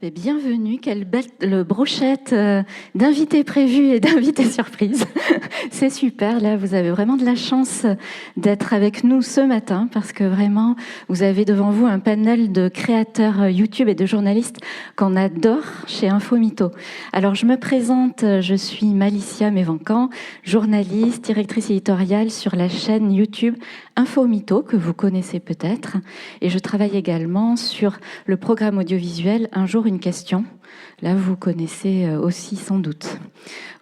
Et bienvenue, quelle belle brochette d'invités prévus et d'invités surprises. C'est super, là vous avez vraiment de la chance d'être avec nous ce matin parce que vraiment vous avez devant vous un panel de créateurs YouTube et de journalistes qu'on adore chez Infomito. Alors je me présente, je suis Malicia Mévencan, journaliste, directrice éditoriale sur la chaîne YouTube Infomito que vous connaissez peut-être et je travaille également sur le programme audiovisuel Un jour une question. Là, vous connaissez aussi sans doute.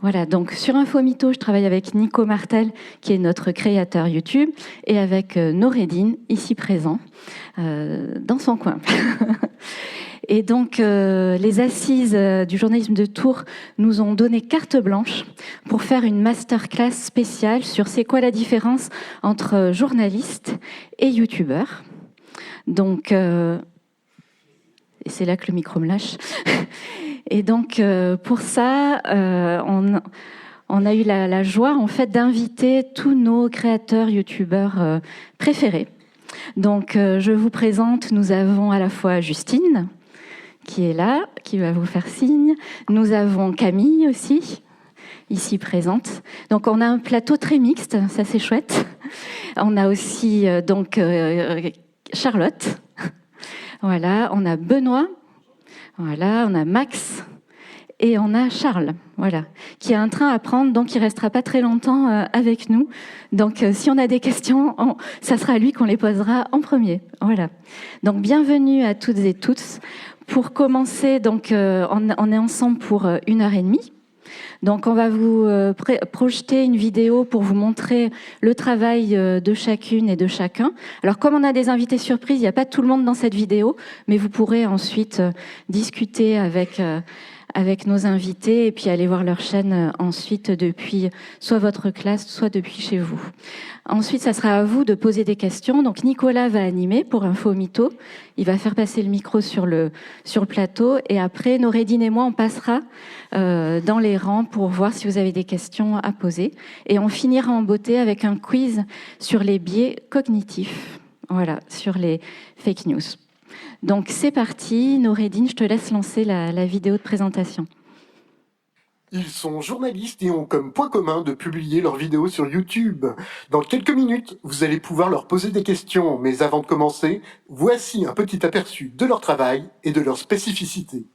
Voilà, donc sur Infomito, je travaille avec Nico Martel, qui est notre créateur YouTube, et avec Noureddine, ici présent, dans son coin. Et donc, les assises du journalisme de Tours nous ont donné carte blanche pour faire une masterclass spéciale sur c'est quoi la différence entre journaliste et youtubeur. Donc, et c'est là que le micro me lâche. Et donc, pour ça, on a eu la joie, en fait, d'inviter tous nos créateurs, youtubeurs préférés. Donc, je vous présente, nous avons à la fois Justine, qui est là, qui va vous faire signe. Nous avons Camille aussi, ici présente. Donc, on a un plateau très mixte, ça c'est chouette. On a aussi, Charlotte. Voilà, on a Benoît, voilà, on a Max et on a Charles, voilà, qui a un train à prendre, donc il restera pas très longtemps avec nous. Donc si on a des questions, ça sera à lui qu'on les posera en premier. Voilà. Donc bienvenue à toutes et tous. Pour commencer, donc on est ensemble pour 1h30. Donc on va vous projeter une vidéo pour vous montrer le travail de chacune et de chacun. Alors comme on a des invités surprises, il n'y a pas tout le monde dans cette vidéo, mais vous pourrez ensuite discuter avec nos invités et puis aller voir leur chaîne ensuite depuis soit votre classe, soit depuis chez vous. Ensuite, ça sera à vous de poser des questions. Donc Nicolas va animer pour Infomito. Il va faire passer le micro sur le plateau et après, Noureddine et moi, on passera dans les rangs pour voir si vous avez des questions à poser. Et on finira en beauté avec un quiz sur les biais cognitifs. Voilà, sur les fake news. Donc c'est parti, Noureddine, je te laisse lancer la vidéo de présentation. Ils sont journalistes et ont comme point commun de publier leurs vidéos sur YouTube. Dans quelques minutes, vous allez pouvoir leur poser des questions, mais avant de commencer, voici un petit aperçu de leur travail et de leurs spécificités.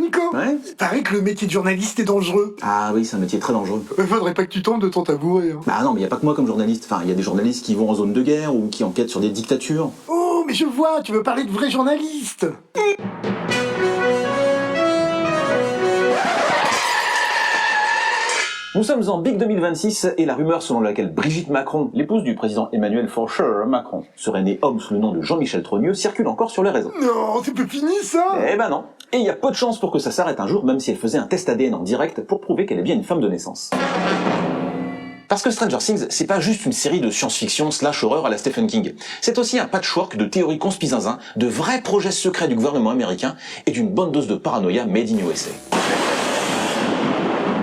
Nico, ouais, paraît que le métier de journaliste est dangereux. Ah oui, c'est un métier très dangereux. Faudrait pas que tu tombes de ton tabouret. Hein. Bah non, mais il n'y a pas que moi comme journaliste. Enfin, il y a des journalistes qui vont en zone de guerre ou qui enquêtent sur des dictatures. Oh, mais je vois, tu veux parler de vrais journalistes. Nous sommes en Big 2026 et la rumeur selon laquelle Brigitte Macron, l'épouse du président Emmanuel Faucher Macron, serait née homme sous le nom de Jean-Michel Trogneux, circule encore sur les réseaux. Non, c'est pas fini ça. Eh ben non. Et il y a peu de chances pour que ça s'arrête un jour, même si elle faisait un test ADN en direct pour prouver qu'elle est bien une femme de naissance. Parce que Stranger Things, c'est pas juste une série de science-fiction / horreur à la Stephen King. C'est aussi un patchwork de théories conspizinzin, de vrais projets secrets du gouvernement américain et d'une bonne dose de paranoïa made in USA.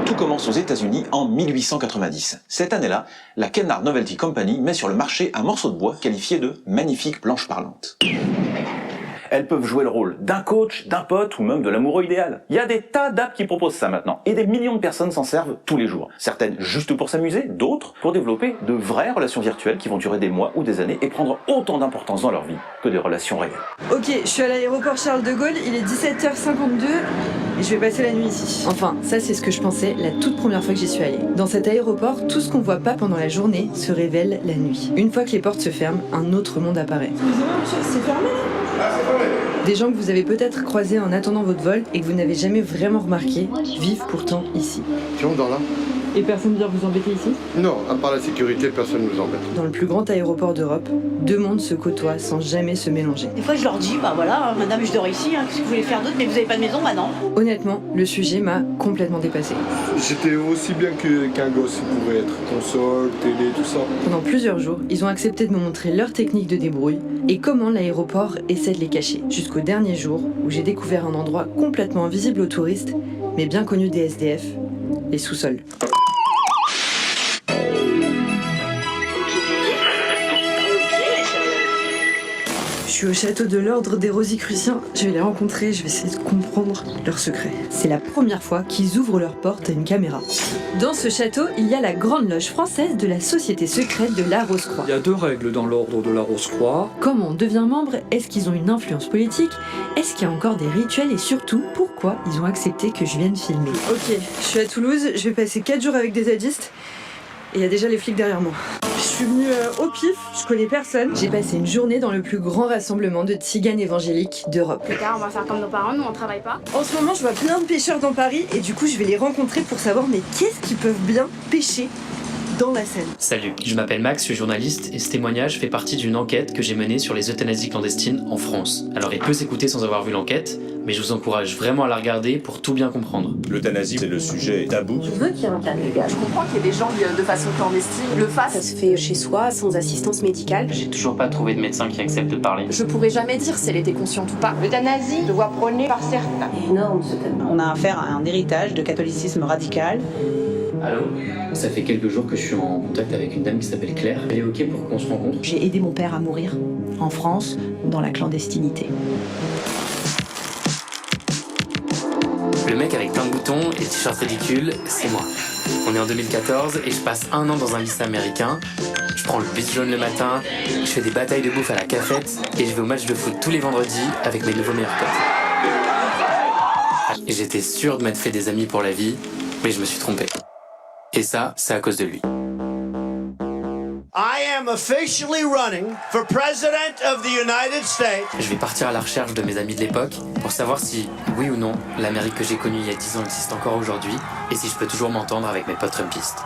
Tout commence aux États-Unis en 1890. Cette année-là, la Kennard Novelty Company met sur le marché un morceau de bois qualifié de magnifique planche parlante. Elles peuvent jouer le rôle d'un coach, d'un pote ou même de l'amoureux idéal. Il y a des tas d'apps qui proposent ça maintenant, et des millions de personnes s'en servent tous les jours. Certaines juste pour s'amuser, d'autres pour développer de vraies relations virtuelles qui vont durer des mois ou des années et prendre autant d'importance dans leur vie que des relations réelles. Ok, je suis à l'aéroport Charles de Gaulle, il est 17h52 et je vais passer la nuit ici. Enfin, ça c'est ce que je pensais la toute première fois que j'y suis allée. Dans cet aéroport, tout ce qu'on voit pas pendant la journée se révèle la nuit. Une fois que les portes se ferment, un autre monde apparaît. Excusez-moi monsieur, c'est fermé là ? Des gens que vous avez peut-être croisés en attendant votre vol et que vous n'avez jamais vraiment remarqué vivent pourtant ici. Tu rentres dans là? Et personne ne vient vous embêter ici? Non, à part la sécurité, personne ne nous embête. Dans le plus grand aéroport d'Europe, deux mondes se côtoient sans jamais se mélanger. Des fois je leur dis, bah voilà, madame je dors ici, qu'est-ce que vous voulez faire d'autre, mais vous avez pas de maison, bah non. Honnêtement, le sujet m'a complètement dépassé. J'étais aussi bien qu'un gosse pouvait être. Console, télé, tout ça. Pendant plusieurs jours, ils ont accepté de me montrer leur technique de débrouille et comment l'aéroport essaie de les cacher. Jusqu'au dernier jour où j'ai découvert un endroit complètement invisible aux touristes, mais bien connu des SDF, les sous-sols. suis au château de l'Ordre des Rosicruciens. Je vais les rencontrer, je vais essayer de comprendre leurs secrets. C'est la première fois qu'ils ouvrent leurs portes à une caméra. Dans ce château, il y a la Grande Loge française de la Société secrète de la Rose-Croix. Il y a 2 règles dans l'ordre de la Rose-Croix. Comment on devient membre? Est-ce qu'ils ont une influence politique? Est-ce qu'il y a encore des rituels? Et surtout, pourquoi ils ont accepté que je vienne filmer? Ok, je suis à Toulouse, je vais passer 4 jours avec des zadistes. Et il y a déjà les flics derrière moi. Je suis venue au pif, je connais personne. J'ai passé une journée dans le plus grand rassemblement de tziganes évangéliques d'Europe. Plus tard, on va faire comme nos parents, nous on travaille pas. En ce moment, je vois plein de pêcheurs dans Paris et du coup, je vais les rencontrer pour savoir mais qu'est-ce qu'ils peuvent bien pêcher dans la Seine. Salut, je m'appelle Max, je suis journaliste et ce témoignage fait partie d'une enquête que j'ai menée sur les euthanasies clandestines en France. Alors il peut s'écouter sans avoir vu l'enquête, mais je vous encourage vraiment à la regarder pour tout bien comprendre. L'euthanasie, c'est le sujet tabou. Je veux qu'il y ait un plan légal. Je comprends qu'il y ait des gens qui, de façon clandestine, le fassent. Ça se fait chez soi, sans assistance médicale. J'ai toujours pas trouvé de médecin qui accepte de parler. Je pourrais jamais dire si elle était consciente ou pas. L'euthanasie se voit prônée par certains. Énorme ce thème. On a affaire à un héritage de catholicisme radical. Allô? Ça fait quelques jours que je suis en contact avec une dame qui s'appelle Claire. Elle est ok pour qu'on se rencontre? J'ai aidé mon père à mourir, en France, dans la clandestinité. Le mec avec plein de boutons et t-shirt ridicule, c'est moi. On est en 2014 et je passe 1 an dans un lycée américain. Je prends le bus jaune le matin, je fais des batailles de bouffe à la cafette et je vais au match de foot tous les vendredis avec mes nouveaux meilleurs potes. Et j'étais sûr de m'être fait des amis pour la vie, mais je me suis trompé. Et ça, c'est à cause de lui. I am officially running for President of the United States. Je vais partir à la recherche de mes amis de l'époque pour savoir si, oui ou non, l'Amérique que j'ai connue il y a 10 ans existe encore aujourd'hui et si je peux toujours m'entendre avec mes potes trumpistes.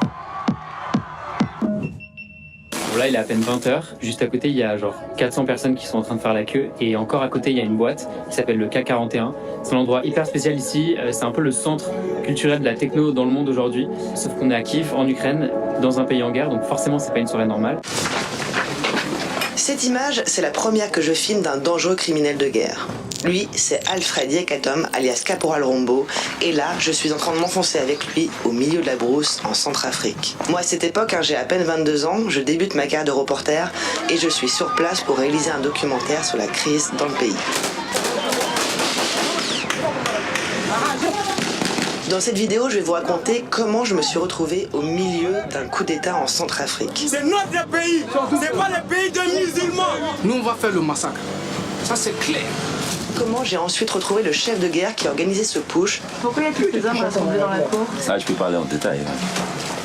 Bon là, il est à peine 20h. Juste à côté, il y a genre 400 personnes qui sont en train de faire la queue. Et encore à côté, il y a une boîte qui s'appelle le K41. C'est un endroit hyper spécial ici. C'est un peu le centre culturel de la techno dans le monde aujourd'hui. Sauf qu'on est à Kiev, en Ukraine, dans un pays en guerre. Donc forcément, c'est pas une soirée normale. Cette image, c'est la première que je filme d'un dangereux criminel de guerre. Lui, c'est Alfred Yekatom, alias Caporal Rombo, et là, je suis en train de m'enfoncer avec lui au milieu de la brousse en Centrafrique. Moi, à cette époque, j'ai à peine 22 ans, je débute ma carrière de reporter, et je suis sur place pour réaliser un documentaire sur la crise dans le pays. Dans cette vidéo, je vais vous raconter comment je me suis retrouvé au milieu d'un coup d'État en Centrafrique. C'est notre pays, c'est pas le pays de musulmans. Nous, on va faire le massacre. Ça, c'est clair. Comment j'ai ensuite retrouvé le chef de guerre qui organisait ce push. Pourquoi il y a tous ces hommes rassemblés dans la cour? Ça, je peux parler en détail.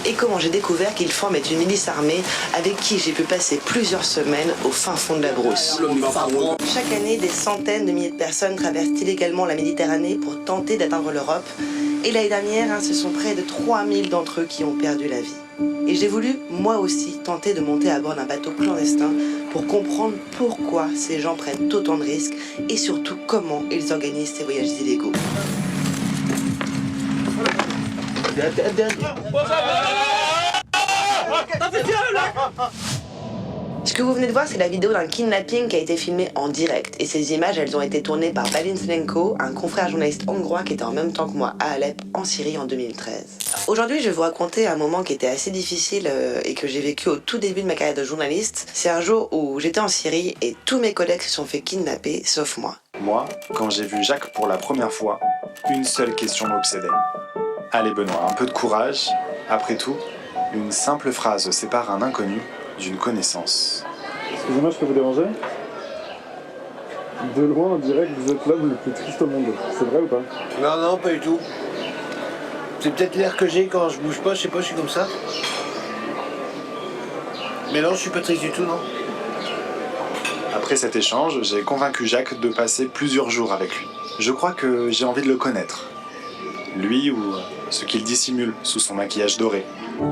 Et comment j'ai découvert qu'il formait une milice armée avec qui j'ai pu passer plusieurs semaines au fin fond de la brousse. Chaque année, des centaines de milliers de personnes traversent illégalement la Méditerranée pour tenter d'atteindre l'Europe. Et l'année dernière, ce sont près de 3000 d'entre eux qui ont perdu la vie. Et j'ai voulu, moi aussi, tenter de monter à bord d'un bateau clandestin pour comprendre pourquoi ces gens prennent autant de risques et surtout comment ils organisent ces voyages illégaux. Ce que vous venez de voir, c'est la vidéo d'un kidnapping qui a été filmé en direct. Et ces images, elles ont été tournées par Balin Selenko, un confrère journaliste hongrois qui était en même temps que moi à Alep, en Syrie, en 2013. Aujourd'hui, je vais vous raconter un moment qui était assez difficile et que j'ai vécu au tout début de ma carrière de journaliste. C'est un jour où j'étais en Syrie et tous mes collègues se sont fait kidnapper, sauf moi. Moi, quand j'ai vu Jacques pour la première fois, une seule question m'obsédait. Allez Benoît, un peu de courage. Après tout, une simple phrase sépare un inconnu d'une connaissance. Excusez-moi, je peux vous déranger? De loin, on dirait que vous êtes l'homme le plus triste au monde. C'est vrai ou pas? Non, non, pas du tout. C'est peut-être l'air que j'ai quand je bouge pas, je sais pas, je suis comme ça. Mais non, je suis pas triste du tout, non. Après cet échange, j'ai convaincu Jacques de passer plusieurs jours avec lui. Je crois que j'ai envie de le connaître. Lui ou ce qu'il dissimule sous son maquillage doré.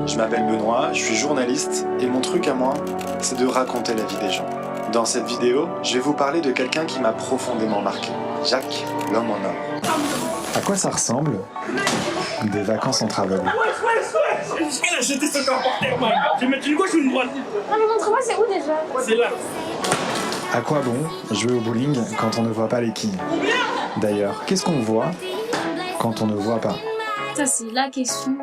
Je m'appelle Benoît, je suis journaliste et mon truc à moi, c'est de raconter la vie des gens. Dans cette vidéo, je vais vous parler de quelqu'un qui m'a profondément marqué. Jacques, l'homme en or. À quoi ça ressemble? Des vacances entre aveugles. Elle a jeté ce corps par terre, man. Je vais mettre une gauche ou une droite? Non mais montre-moi, c'est où déjà? C'est là. À quoi bon jouer au bowling quand on ne voit pas les quilles? D'ailleurs, qu'est-ce qu'on voit quand on ne voit pas? Ça c'est la question.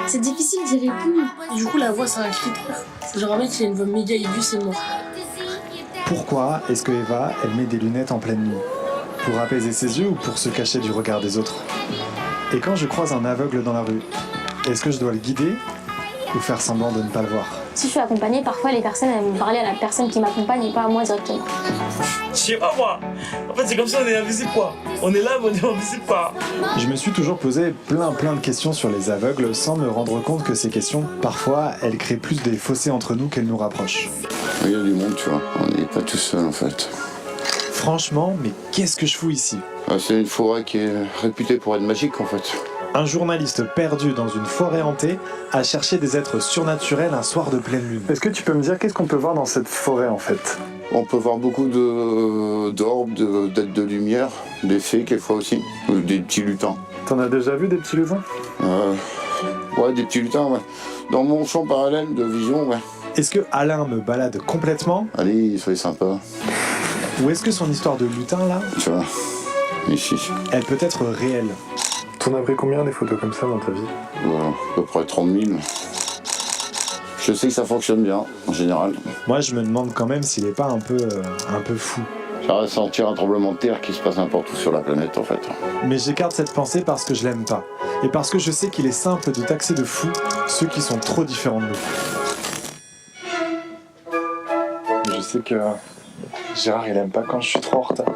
C'est difficile d'y répondre. Du coup la voix c'est un critère. C'est genre un mec qui a une voix méga aiguë, c'est mort. Pourquoi est-ce que Eva, elle met des lunettes en pleine nuit? Pour apaiser ses yeux ou pour se cacher du regard des autres? Et quand je croise un aveugle dans la rue, est-ce que je dois le guider ou faire semblant de ne pas le voir? Si je suis accompagnée, parfois les personnes aiment parler à la personne qui m'accompagne et pas à moi directement. Je sais pas moi. En fait, c'est comme ça, on est invisible quoi. On est là, mais on est invisible quoi. Je me suis toujours posé plein de questions sur les aveugles sans me rendre compte que ces questions, parfois, elles créent plus des fossés entre nous qu'elles nous rapprochent. Il y a du monde, tu vois. On n'est pas tout seul en fait. Franchement, mais qu'est-ce que je fous ici? C'est une forêt qui est réputée pour être magique en fait. Un journaliste perdu dans une forêt hantée a cherché des êtres surnaturels un soir de pleine lune. Est-ce que tu peux me dire qu'est-ce qu'on peut voir dans cette forêt en fait? On peut voir beaucoup d'orbes, d'êtres de lumière, des fées quelquefois aussi, ou des petits lutins. T'en as déjà vu des petits lutins? Ouais, des petits lutins, ouais. Dans mon champ parallèle de vision, ouais. Est-ce que Alain me balade complètement? Allez, soyez sympa. Ou est-ce que son histoire de lutin là, tu vois, ici, elle peut être réelle? T'en as pris combien des photos comme ça dans ta vie? À peu près 30 000. Je sais que ça fonctionne bien, en général. Moi, je me demande quand même s'il est pas un peu fou. Ça va sentir un tremblement de terre qui se passe n'importe où sur la planète, en fait. Mais j'écarte cette pensée parce que je l'aime pas. Et parce que je sais qu'il est simple de taxer de fous ceux qui sont trop différents de nous. Je sais que Gérard, il aime pas quand je suis trop en retard.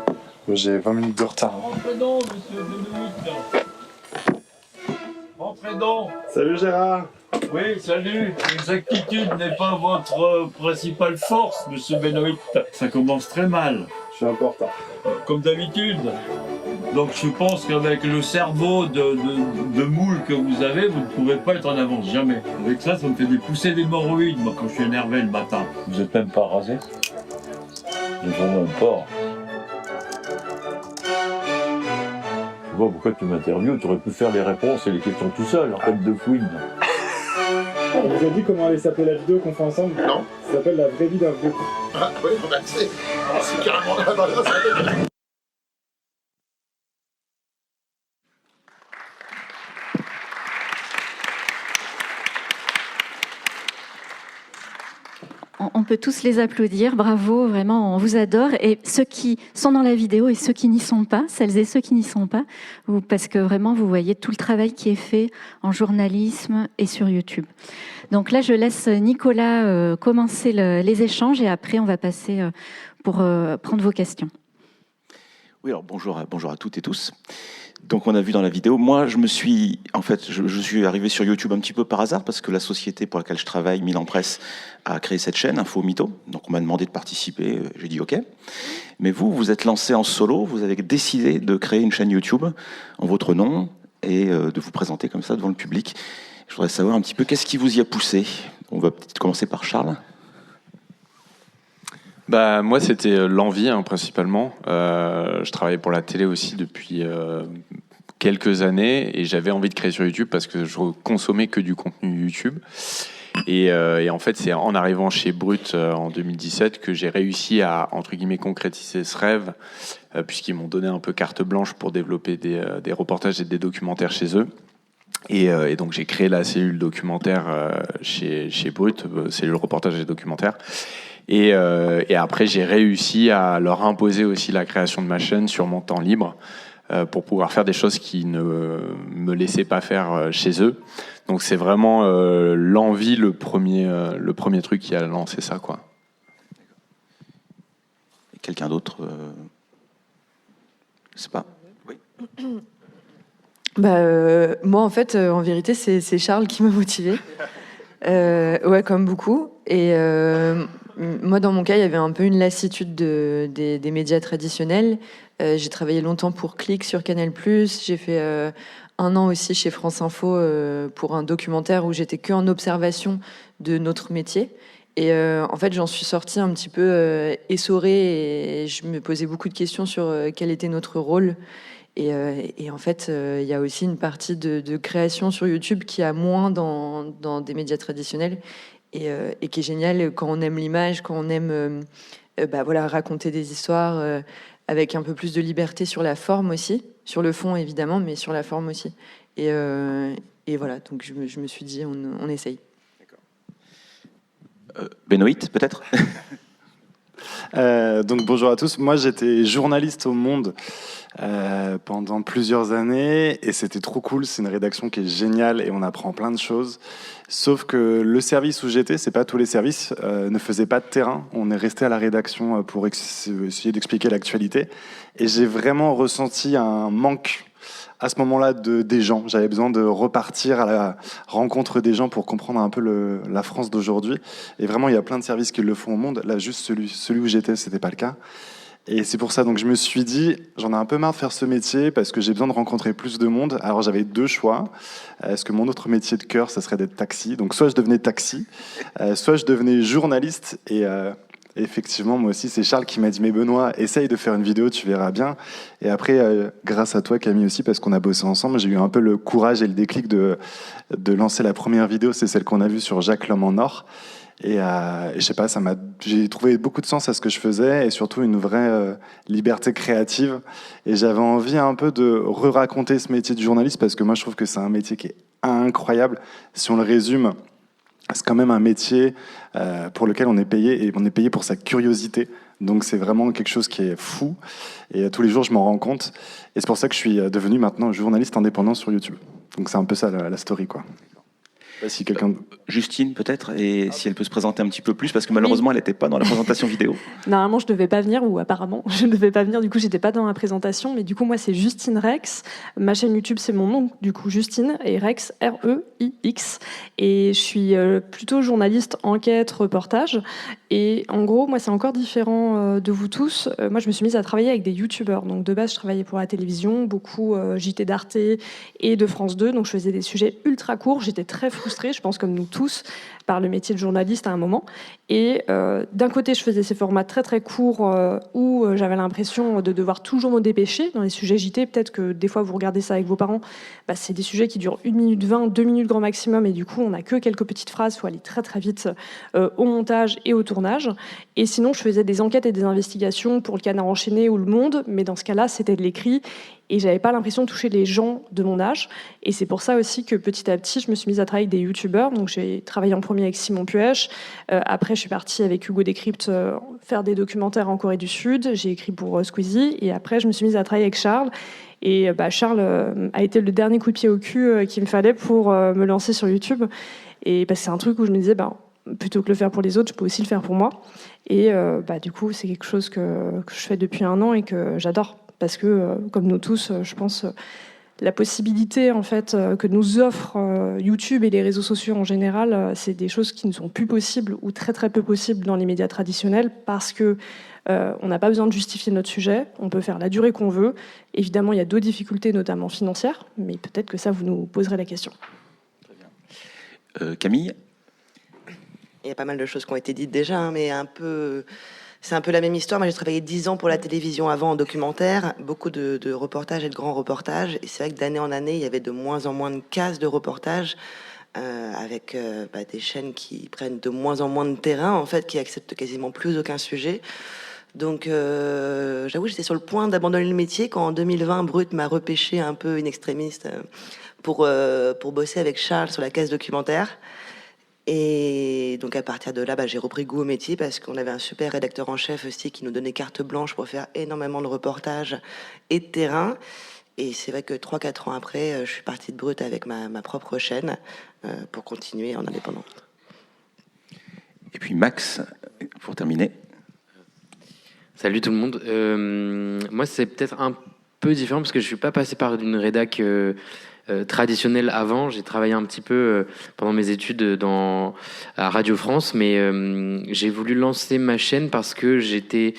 J'ai 20 minutes de retard. Rentrez donc, monsieur Benoît. Rentrez donc. Salut Gérard. Oui, salut. L'exactitude n'est pas votre principale force, monsieur Benoît. Ça commence très mal. Je suis un peu en retard. Comme d'habitude. Donc je pense qu'avec le cerveau de moule que vous avez, vous ne pouvez pas être en avance, jamais. Avec ça, ça me fait des poussées d'hémorroïdes, moi, quand je suis énervé le matin. Vous êtes même pas rasé? Je ne même pas. Je vois pourquoi tu m'interviews, tu aurais pu faire les réponses et les questions tout seul, en tête de fouine. On vous a dit comment allait s'appeler la vidéo qu'on fait ensemble? Non. Ça s'appelle La vraie vie d'un vrai coup. Ah oui, on a accès. C'est carrément là, ça. On peut tous les applaudir, bravo, vraiment, on vous adore. Et ceux qui sont dans la vidéo et ceux qui n'y sont pas, celles et ceux qui n'y sont pas, parce que vraiment, vous voyez tout le travail qui est fait en journalisme et sur YouTube. Donc là, je laisse Nicolas commencer les échanges et après, on va passer pour prendre vos questions. Oui, alors bonjour à toutes et tous. Donc on a vu dans la vidéo, moi je suis arrivé sur YouTube un petit peu par hasard parce que la société pour laquelle je travaille, Milan Presse, a créé cette chaîne, Info Mytho. Donc on m'a demandé de participer, j'ai dit ok. Mais vous êtes lancé en solo, vous avez décidé de créer une chaîne YouTube en votre nom et de vous présenter comme ça devant le public. Je voudrais savoir un petit peu qu'est-ce qui vous y a poussé. On va peut-être commencer par Charles. Bah, moi, c'était l'envie, principalement. Je travaillais pour la télé aussi depuis quelques années et j'avais envie de créer sur YouTube parce que je consommais que du contenu YouTube. Et en fait, c'est en arrivant chez Brut en 2017 que j'ai réussi à, entre guillemets, concrétiser ce rêve puisqu'ils m'ont donné un peu carte blanche pour développer des reportages et des documentaires chez eux. Et donc, j'ai créé la cellule documentaire chez Brut, cellule reportage et documentaire. Et après, j'ai réussi à leur imposer aussi la création de ma chaîne sur mon temps libre pour pouvoir faire des choses qui ne me laissaient pas faire chez eux. Donc, c'est vraiment l'envie, le premier truc qui a lancé ça, quoi. Et quelqu'un d'autre je sais pas. Oui. Moi, en fait, en vérité, c'est Charles qui m'a motivée. Ouais, comme beaucoup. Et moi, dans mon cas, il y avait un peu une lassitude des médias traditionnels. J'ai travaillé longtemps pour Click sur Canal+. J'ai fait 1 an aussi chez France Info pour un documentaire où j'étais que en observation de notre métier. Et en fait, j'en suis sortie un petit peu essorée et je me posais beaucoup de questions sur quel était notre rôle. Et en fait, il y a aussi une partie de création sur YouTube qui a moins dans des médias traditionnels et qui est géniale quand on aime l'image, quand on aime raconter des histoires avec un peu plus de liberté sur la forme aussi, sur le fond évidemment, mais sur la forme aussi. Et voilà, donc je me suis dit, on essaye. Benoît, peut-être. Donc bonjour à tous. Moi, j'étais journaliste au Monde pendant plusieurs années et c'était trop cool. C'est une rédaction qui est géniale et on apprend plein de choses. Sauf que le service où j'étais, c'est pas tous les services, ne faisaient pas de terrain. On est resté à la rédaction pour essayer d'expliquer l'actualité. Et j'ai vraiment ressenti un manque à ce moment-là des gens. J'avais besoin de repartir à la rencontre des gens pour comprendre un peu la France d'aujourd'hui. Et vraiment, il y a plein de services qui le font au Monde. Là, juste celui où j'étais, c'était pas le cas. Et c'est pour ça, donc je me suis dit, j'en ai un peu marre de faire ce métier parce que j'ai besoin de rencontrer plus de monde. Alors j'avais 2 choix. Est-ce que mon autre métier de cœur, ça serait d'être taxi? Donc soit je devenais taxi, soit je devenais journaliste. Et effectivement, moi aussi, c'est Charles qui m'a dit, mais Benoît, essaye de faire une vidéo, tu verras bien. Et après, grâce à toi, Camille aussi, parce qu'on a bossé ensemble, j'ai eu un peu le courage et le déclic de lancer la première vidéo. C'est celle qu'on a vue sur Jacques l'homme en or. Et je sais pas, j'ai trouvé beaucoup de sens à ce que je faisais et surtout une vraie liberté créative. Et j'avais envie un peu de re-raconter ce métier de journaliste parce que moi, je trouve que c'est un métier qui est incroyable. Si on le résume, c'est quand même un métier pour lequel on est payé et on est payé pour sa curiosité. Donc c'est vraiment quelque chose qui est fou. Et tous les jours, je m'en rends compte. Et c'est pour ça que je suis devenu maintenant journaliste indépendant sur YouTube. Donc c'est un peu ça la story, quoi. Si quelqu'un... Justine, peut-être, et si elle peut se présenter un petit peu plus, parce que malheureusement, elle n'était pas dans la présentation vidéo. Normalement, je ne devais pas venir, ou apparemment, je ne devais pas venir, du coup, j'étais pas dans la présentation, mais du coup, moi, c'est Justine Rex. Ma chaîne YouTube, c'est mon nom, du coup, Justine, et Rex, R-E-I-X. Et je suis plutôt journaliste, enquête, reportage. Et en gros, moi, c'est encore différent de vous tous. Moi, je me suis mise à travailler avec des youtubeurs. Donc, de base, je travaillais pour la télévision, beaucoup JT d'Arte et de France 2. Donc, je faisais des sujets ultra courts. J'étais très frustrée, je pense comme nous tous, par le métier de journaliste à un moment. Et d'un côté, je faisais ces formats très très courts où j'avais l'impression de devoir toujours me dépêcher. Dans les sujets JT, peut-être que des fois vous regardez ça avec vos parents, c'est des sujets qui durent 1 minute 20, 2 minutes grand maximum, et du coup on n'a que quelques petites phrases, il faut aller très très vite au montage et au tournage. Et sinon, je faisais des enquêtes et des investigations pour le Canard enchaîné ou Le Monde, mais dans ce cas-là, c'était de l'écrit. Et j'avais pas l'impression de toucher les gens de mon âge. Et c'est pour ça aussi que petit à petit, je me suis mise à travailler avec des youtubeurs. Donc j'ai travaillé en premier avec Simon Puech. Après, je suis partie avec Hugo Décrypte faire des documentaires en Corée du Sud. J'ai écrit pour Squeezie. Et après, je me suis mise à travailler avec Charles. Et Charles a été le dernier coup de pied au cul qu'il me fallait pour me lancer sur YouTube. Et c'est un truc où je me disais, plutôt que le faire pour les autres, je peux aussi le faire pour moi. Et du coup, c'est quelque chose que je fais depuis 1 an et que j'adore. Parce que, comme nous tous, je pense, la possibilité en fait, que nous offre YouTube et les réseaux sociaux en général, c'est des choses qui ne sont plus possibles ou très très peu possibles dans les médias traditionnels parce que on n'a pas besoin de justifier notre sujet, on peut faire la durée qu'on veut. Évidemment, il y a d'autres difficultés, notamment financières, mais peut-être que ça, vous nous poserez la question. Très bien. Camille ? Il y a pas mal de choses qui ont été dites déjà, mais c'est un peu la même histoire. Moi, j'ai travaillé 10 ans pour la télévision avant en documentaire, beaucoup de reportages et de grands reportages. Et c'est vrai que d'année en année, il y avait de moins en moins de cases de reportages, avec des chaînes qui prennent de moins en moins de terrain, en fait, qui acceptent quasiment plus aucun sujet. Donc, j'avoue, j'étais sur le point d'abandonner le métier quand en 2020, Brut m'a repêché un peu une extrémiste pour bosser avec Charles sur la case documentaire. Et donc à partir de là, j'ai repris goût au métier parce qu'on avait un super rédacteur en chef aussi qui nous donnait carte blanche pour faire énormément de reportages et de terrain. Et c'est vrai que 3-4 ans après, je suis partie de Brut avec ma propre chaîne pour continuer en indépendant. Et puis Max, pour terminer. Salut tout le monde. Moi, c'est peut-être un peu différent parce que je ne suis pas passé par une rédac... traditionnel avant. J'ai travaillé un petit peu pendant mes études à Radio France, mais j'ai voulu lancer ma chaîne parce que j'étais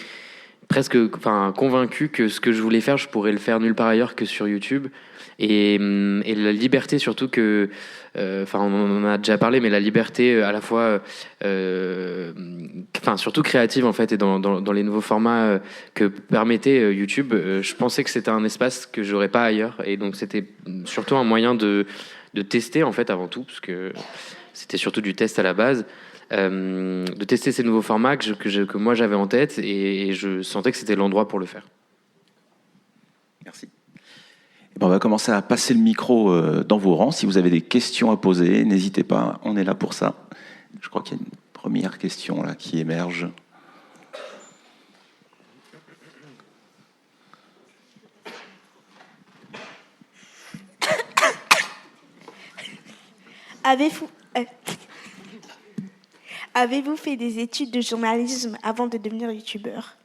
presque convaincu que ce que je voulais faire, je pourrais le faire nulle part ailleurs que sur YouTube. Et la liberté surtout que... on en a déjà parlé, mais la liberté à la fois... surtout créative en fait, et dans les nouveaux formats que permettait YouTube, je pensais que c'était un espace que j'aurais pas ailleurs. Et donc c'était surtout un moyen de tester en fait avant tout, parce que c'était surtout du test à la base. De tester ces nouveaux formats que moi j'avais en tête, et je sentais que c'était l'endroit pour le faire. Merci. On va commencer à passer le micro dans vos rangs. Si vous avez des questions à poser, n'hésitez pas, on est là pour ça. Je crois qu'il y a une première question là qui émerge. Avez-vous fait des études de journalisme avant de devenir youtubeur?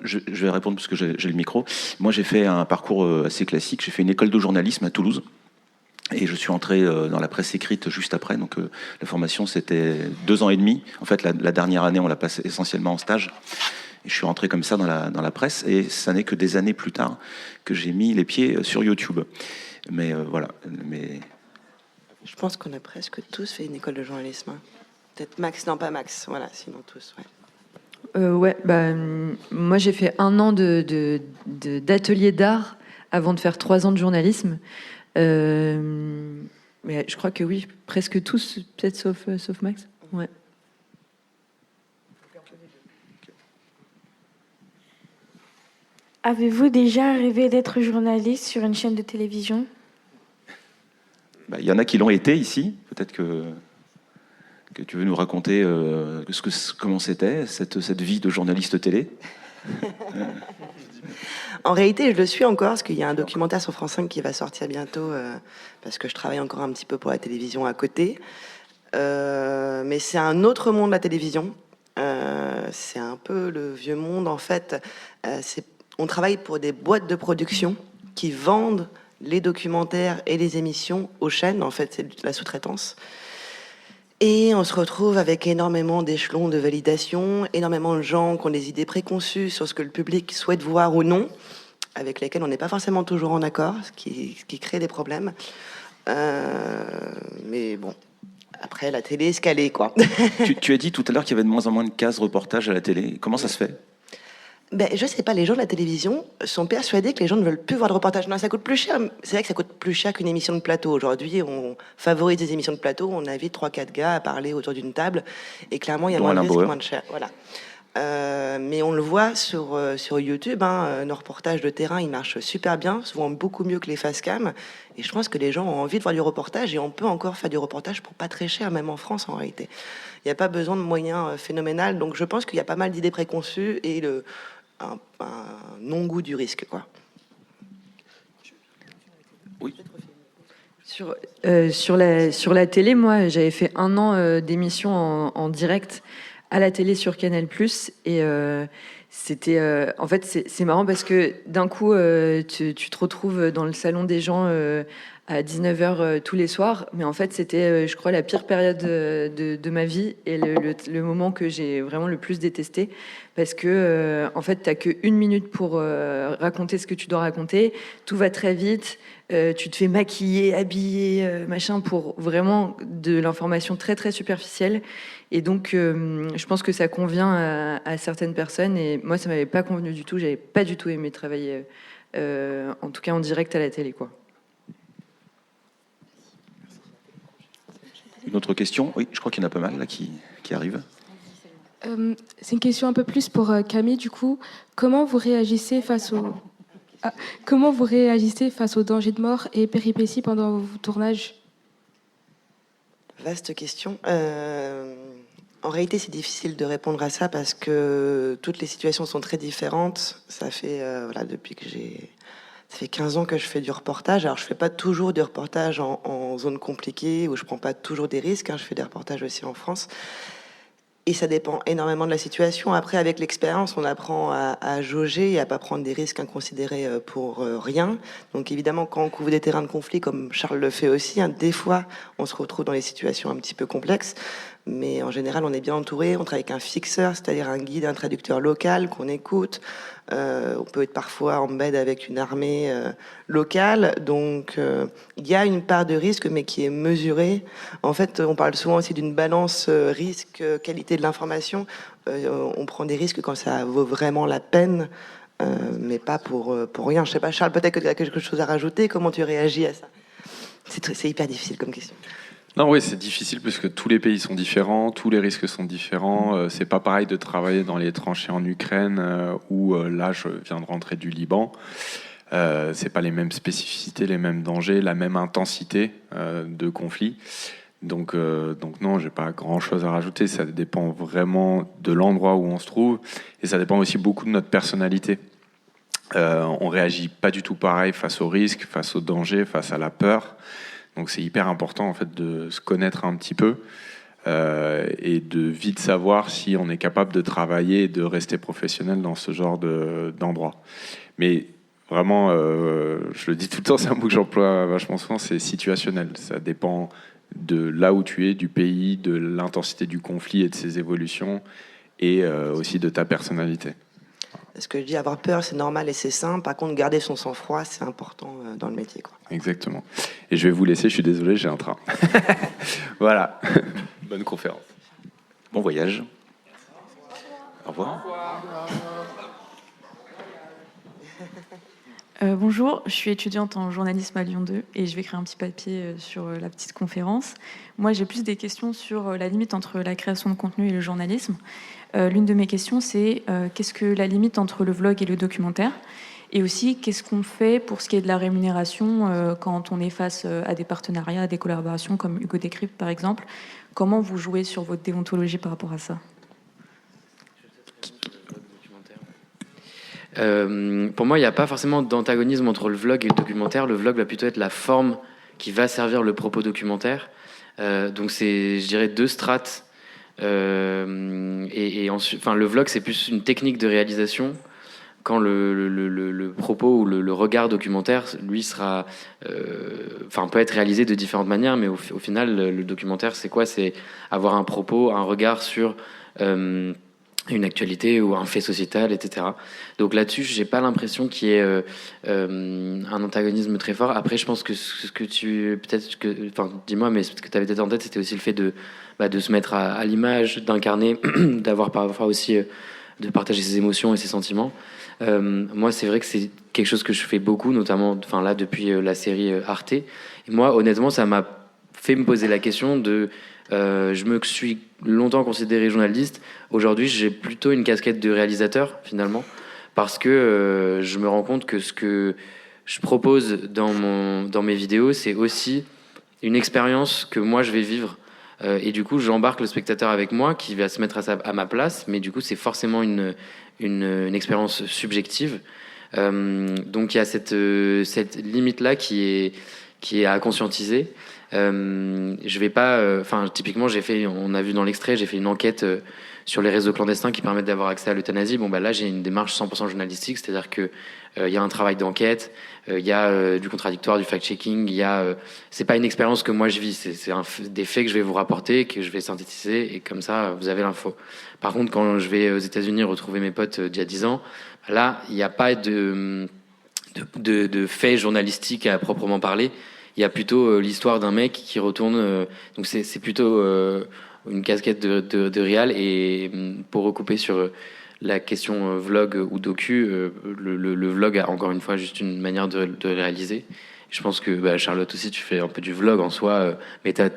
Je vais répondre parce que j'ai le micro. Moi, j'ai fait un parcours assez classique. J'ai fait une école de journalisme à Toulouse. Et je suis entré dans la presse écrite juste après. Donc, la formation, c'était 2 ans et demi. En fait, la dernière année, on l'a passée essentiellement en stage. Et je suis rentré comme ça dans la presse. Et ça n'est que des années plus tard que j'ai mis les pieds sur YouTube. Mais voilà. Mais... Je pense qu'on a presque tous fait une école de journalisme. Peut-être Max, non pas Max. Voilà, sinon tous, ouais. Moi j'ai fait 1 an d'atelier d'art avant de faire 3 ans de journalisme. Mais je crois que oui, presque tous, peut-être sauf Max. Ouais. Avez-vous déjà rêvé d'être journaliste sur une chaîne de télévision? Il y en a qui l'ont été ici. Peut-être que tu veux nous raconter comment c'était, cette vie de journaliste télé. En réalité, je le suis encore, parce qu'il y a un documentaire sur France 5 qui va sortir bientôt, parce que je travaille encore un petit peu pour la télévision à côté. Mais c'est un autre monde, la télévision. C'est un peu le vieux monde, en fait. On travaille pour des boîtes de production qui vendent les documentaires et les émissions aux chaînes. En fait, c'est de la sous-traitance. Et on se retrouve avec énormément d'échelons de validation, énormément de gens qui ont des idées préconçues sur ce que le public souhaite voir ou non, avec lesquels on n'est pas forcément toujours en accord, ce qui crée des problèmes. Mais bon, après, la télé, ce qu'elle est, quoi. Tu as dit tout à l'heure qu'il y avait de moins en moins de cases reportages à la télé. Comment ça se fait? Je sais pas, les gens de la télévision sont persuadés que les gens ne veulent plus voir de reportages. Non, ça coûte plus cher. C'est vrai que ça coûte plus cher qu'une émission de plateau. Aujourd'hui, on favorise des émissions de plateau, on invite 3-4 gars à parler autour d'une table, et clairement, il y a moins de risques, moins de cher. Voilà. Mais on le voit sur YouTube, nos reportages de terrain, ils marchent super bien, souvent beaucoup mieux que les face-cam. Et je pense que les gens ont envie de voir du reportage, et on peut encore faire du reportage pour pas très cher, même en France en réalité. Il n'y a pas besoin de moyens phénoménaux. Donc je pense qu'il y a pas mal d'idées préconçues et un non-goût du risque, quoi. Oui. Sur la télé, moi, j'avais fait 1 an d'émission en direct à la télé sur Canal+. Et c'était... en fait, c'est marrant parce que d'un coup, tu te retrouves dans le salon des gens à 19h tous les soirs. Mais en fait, c'était, je crois, la pire période de ma vie et le moment que j'ai vraiment le plus détesté. Parce que, en fait, t'as que 1 minute pour raconter ce que tu dois raconter. Tout va très vite. Tu te fais maquiller, habiller, machin, pour vraiment de l'information très, très superficielle. Et donc, je pense que ça convient à certaines personnes. Et moi, ça m'avait pas convenu du tout. J'avais pas du tout aimé travailler, en tout cas en direct à la télé, quoi. Une autre question? Oui, je crois qu'il y en a pas mal là qui arrivent. C'est une question un peu plus pour Camille, du coup. Comment vous réagissez face au danger de mort et péripéties pendant vos tournages? Vaste question. En réalité, c'est difficile de répondre à ça parce que toutes les situations sont très différentes. Ça fait ça fait 15 ans que je fais du reportage. Alors, je fais pas toujours du reportage en zone compliquée où je prends pas toujours des risques. Je fais des reportages aussi en France. Et ça dépend énormément de la situation. Après, avec l'expérience, on apprend à jauger et à pas prendre des risques inconsidérés pour rien. Donc évidemment, quand on couvre des terrains de conflit, comme Charles le fait aussi, des fois, on se retrouve dans des situations un petit peu complexes. Mais en général, on est bien entouré. On travaille avec un fixeur, c'est-à-dire un guide, un traducteur local qu'on écoute. On peut être parfois en bed avec une armée locale. Donc, il y a une part de risque, mais qui est mesurée. En fait, on parle souvent aussi d'une balance risque-qualité de l'information. On prend des risques quand ça vaut vraiment la peine, mais pas pour rien. Je sais pas, Charles, peut-être que tu as quelque chose à rajouter. Comment tu réagis à ça? C'est hyper difficile comme question. Non, oui, c'est difficile parce que tous les pays sont différents, tous les risques sont différents. C'est pas pareil de travailler dans les tranchées en Ukraine où là, je viens de rentrer du Liban. C'est pas les mêmes spécificités, les mêmes dangers, la même intensité de conflit. Donc non, j'ai pas grand-chose à rajouter. Ça dépend vraiment de l'endroit où on se trouve et ça dépend aussi beaucoup de notre personnalité. On réagit pas du tout pareil face aux risques, face aux dangers, face à la peur. Donc c'est hyper important en fait de se connaître un petit peu et de vite savoir si on est capable de travailler et de rester professionnel dans ce genre d'endroit. Mais vraiment, je le dis tout le temps, c'est un mot que j'emploie vachement souvent, c'est situationnel. Ça dépend de là où tu es, du pays, de l'intensité du conflit et de ses évolutions, et aussi de ta personnalité. Ce que je dis, avoir peur, c'est normal et c'est simple. Par contre, garder son sang-froid, c'est important dans le métier, quoi. Exactement. Et je vais vous laisser, je suis désolé, j'ai un train. Voilà. Bonne conférence. Bon voyage. Au revoir. Bonjour, je suis étudiante en journalisme à Lyon 2 et je vais écrire un petit papier sur la petite conférence. Moi, j'ai plus des questions sur la limite entre la création de contenu et le journalisme. L'une de mes questions, c'est qu'est-ce que la limite entre le vlog et le documentaire ? Et aussi, qu'est-ce qu'on fait pour ce qui est de la rémunération quand on est face à des partenariats, à des collaborations comme Hugo Décrypte, par exemple ? Comment vous jouez sur votre déontologie par rapport à ça ? Pour moi, il n'y a pas forcément d'antagonisme entre le vlog et le documentaire. Le vlog va plutôt être la forme qui va servir le propos documentaire. Donc c'est, je dirais, deux strates. Et ensuite, enfin, le vlog, c'est plus une technique de réalisation. Quand le propos ou le regard documentaire, lui, sera, peut être réalisé de différentes manières, mais au final, le documentaire, c'est quoi ? C'est avoir un propos, un regard sur une actualité ou un fait sociétal, etc. Donc là-dessus, j'ai pas l'impression qu'il y ait un antagonisme très fort. Après, je pense que ce que tu, peut-être que, enfin, dis-moi, mais ce que tu avais peut-être en tête, c'était aussi le fait de se mettre à l'image, d'incarner, d'avoir parfois aussi de partager ses émotions et ses sentiments. Moi, c'est vrai que c'est quelque chose que je fais beaucoup, notamment, enfin là, depuis la série Arte. Et moi, honnêtement, ça m'a fait me poser la question de je me suis longtemps considéré journaliste. Aujourd'hui, j'ai plutôt une casquette de réalisateur, finalement, parce que je me rends compte que ce que je propose dans mes vidéos, c'est aussi une expérience que moi, je vais vivre. Et du coup, j'embarque le spectateur avec moi, qui va se mettre à ma place, mais du coup, c'est forcément une expérience subjective. Donc, il y a cette limite-là qui est à conscientiser. Je vais pas, typiquement, on a vu dans l'extrait, j'ai fait une enquête sur les réseaux clandestins qui permettent d'avoir accès à l'euthanasie. Bon, là, j'ai une démarche 100% journalistique, c'est-à-dire que il y a un travail d'enquête, il y a du contradictoire, du fact-checking, c'est pas une expérience que moi je vis, c'est des faits que je vais vous rapporter, que je vais synthétiser, et comme ça, vous avez l'info. Par contre, quand je vais aux États-Unis retrouver mes potes d'il y a 10 ans, là, il n'y a pas de faits journalistiques à proprement parler. Il y a plutôt l'histoire d'un mec qui retourne. Donc c'est plutôt une casquette de réal. Et pour recouper sur la question vlog ou docu, le vlog a encore une fois juste une manière de réaliser. Je pense que Charlotte aussi, tu fais un peu du vlog en soi, mais t'as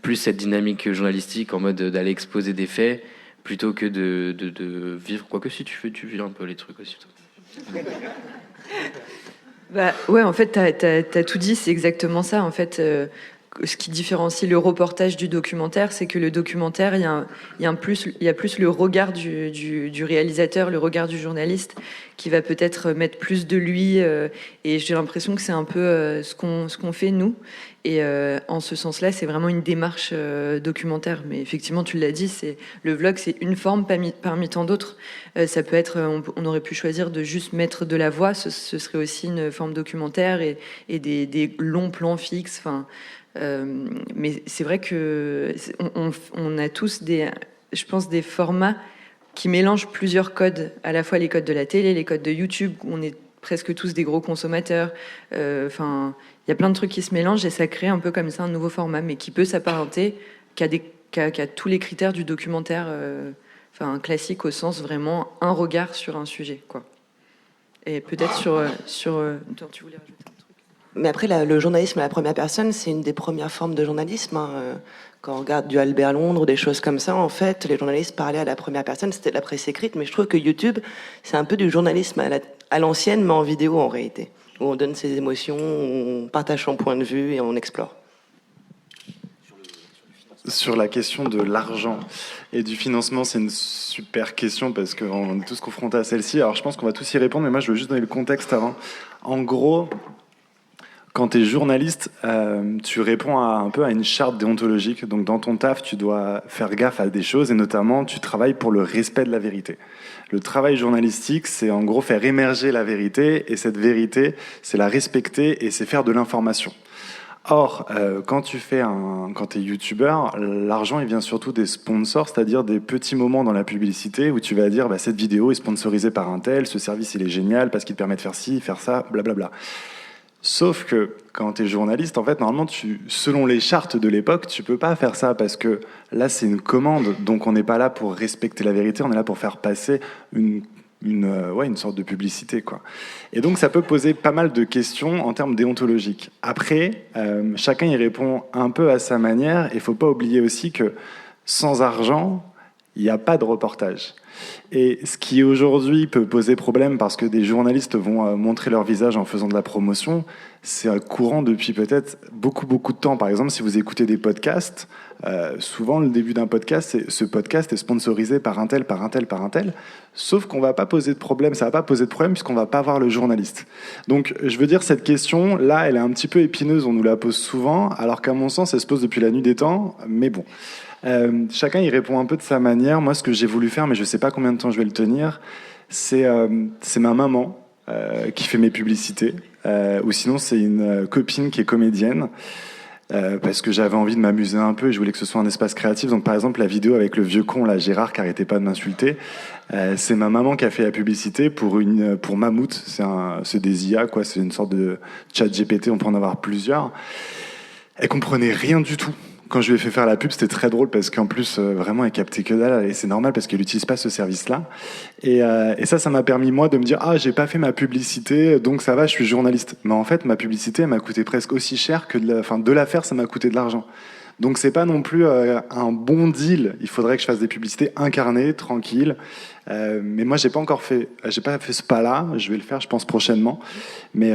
plus cette dynamique journalistique en mode d'aller exposer des faits plutôt que de vivre. Quoique si tu vis un peu les trucs aussi. Ouais, en fait, t'as tout dit, c'est exactement ça. En fait, ce qui différencie le reportage du documentaire, c'est que le documentaire, il y a plus le regard du réalisateur, le regard du journaliste, qui va peut-être mettre plus de lui. Et j'ai l'impression que c'est un peu ce qu'on fait nous. Et en ce sens-là, c'est vraiment une démarche documentaire. Mais effectivement, tu l'as dit, le vlog, c'est une forme parmi tant d'autres. Ça peut être, on aurait pu choisir de juste mettre de la voix. Ce serait aussi une forme documentaire et des longs plans fixes. Enfin, mais c'est vrai que on a tous je pense, des formats qui mélangent plusieurs codes, à la fois les codes de la télé, les codes de YouTube, où on est presque tous des gros consommateurs. Enfin, il y a plein de trucs qui se mélangent et ça crée un peu comme ça un nouveau format, mais qui peut s'apparenter, qui a tous les critères du documentaire, classique au sens vraiment un regard sur un sujet, quoi. Et peut-être sur tu voulais rajouter un truc. Mais après, le journalisme à la première personne, c'est une des premières formes de journalisme. Quand on regarde du Albert Londres ou des choses comme ça, en fait, les journalistes parlaient à la première personne, c'était de la presse écrite, mais je trouve que YouTube, c'est un peu du journalisme à l'ancienne, mais en vidéo en réalité, où on donne ses émotions, on partage son point de vue et on explore. Sur la question de l'argent et du financement, c'est une super question parce qu'on est tous confrontés à celle-ci. Alors je pense qu'on va tous y répondre, mais moi je veux juste donner le contexte avant. En gros, Quand tu es journaliste, tu réponds un peu à une charte déontologique. Donc dans ton taf, tu dois faire gaffe à des choses et notamment, tu travailles pour le respect de la vérité. Le travail journalistique, c'est en gros faire émerger la vérité et cette vérité, c'est la respecter et c'est faire de l'information. Or, quand tu es youtubeur, l'argent il vient surtout des sponsors, c'est-à-dire des petits moments dans la publicité où tu vas dire cette vidéo est sponsorisée par un tel, ce service il est génial parce qu'il te permet de faire ci, faire ça, blablabla. Sauf que quand tu es journaliste, en fait, normalement, selon les chartes de l'époque, tu peux pas faire ça parce que là, c'est une commande, donc on n'est pas là pour respecter la vérité, on est là pour faire passer une sorte de publicité, quoi. Et donc, ça peut poser pas mal de questions en termes déontologiques. Après, chacun y répond un peu à sa manière, et il faut pas oublier aussi que sans argent, il n'y a pas de reportage. Et ce qui aujourd'hui peut poser problème parce que des journalistes vont montrer leur visage en faisant de la promotion, c'est courant depuis peut-être beaucoup de temps. Par exemple, si vous écoutez des podcasts, souvent le début d'un podcast, ce podcast est sponsorisé par un tel, par un tel, par un tel. Sauf qu'on va pas poser de problème, ça va pas poser de problème puisqu'on va pas voir le journaliste. Donc, je veux dire, cette question, là, elle est un petit peu épineuse, on nous la pose souvent, alors qu'à mon sens, elle se pose depuis la nuit des temps, mais bon. Chacun y répond un peu de sa manière. Moi, ce que j'ai voulu faire, mais je sais pas combien de temps je vais le tenir, c'est ma maman qui fait mes publicités, ou sinon c'est une copine qui est comédienne, parce que j'avais envie de m'amuser un peu et je voulais que ce soit un espace créatif. Donc par exemple la vidéo avec le vieux con là, Gérard, qui arrêtait pas de m'insulter, c'est ma maman qui a fait la publicité pour Mammouth. C'est des IA, quoi, c'est une sorte de chat GPT, on peut en avoir plusieurs. Elle comprenait rien du tout. Quand je lui ai fait faire la pub, c'était très drôle parce qu'en plus, vraiment, elle captait que dalle et c'est normal parce qu'elle n'utilise pas ce service-là. Et ça m'a permis, moi, de me dire « Ah, j'ai pas fait ma publicité, donc ça va, je suis journaliste. » Mais en fait, ma publicité, elle m'a coûté presque aussi cher que de la faire, ça m'a coûté de l'argent. Donc c'est pas non plus un bon deal. Il faudrait que je fasse des publicités incarnées, tranquilles. Mais moi, j'ai pas fait ce pas-là. Je vais le faire, je pense, prochainement. Mais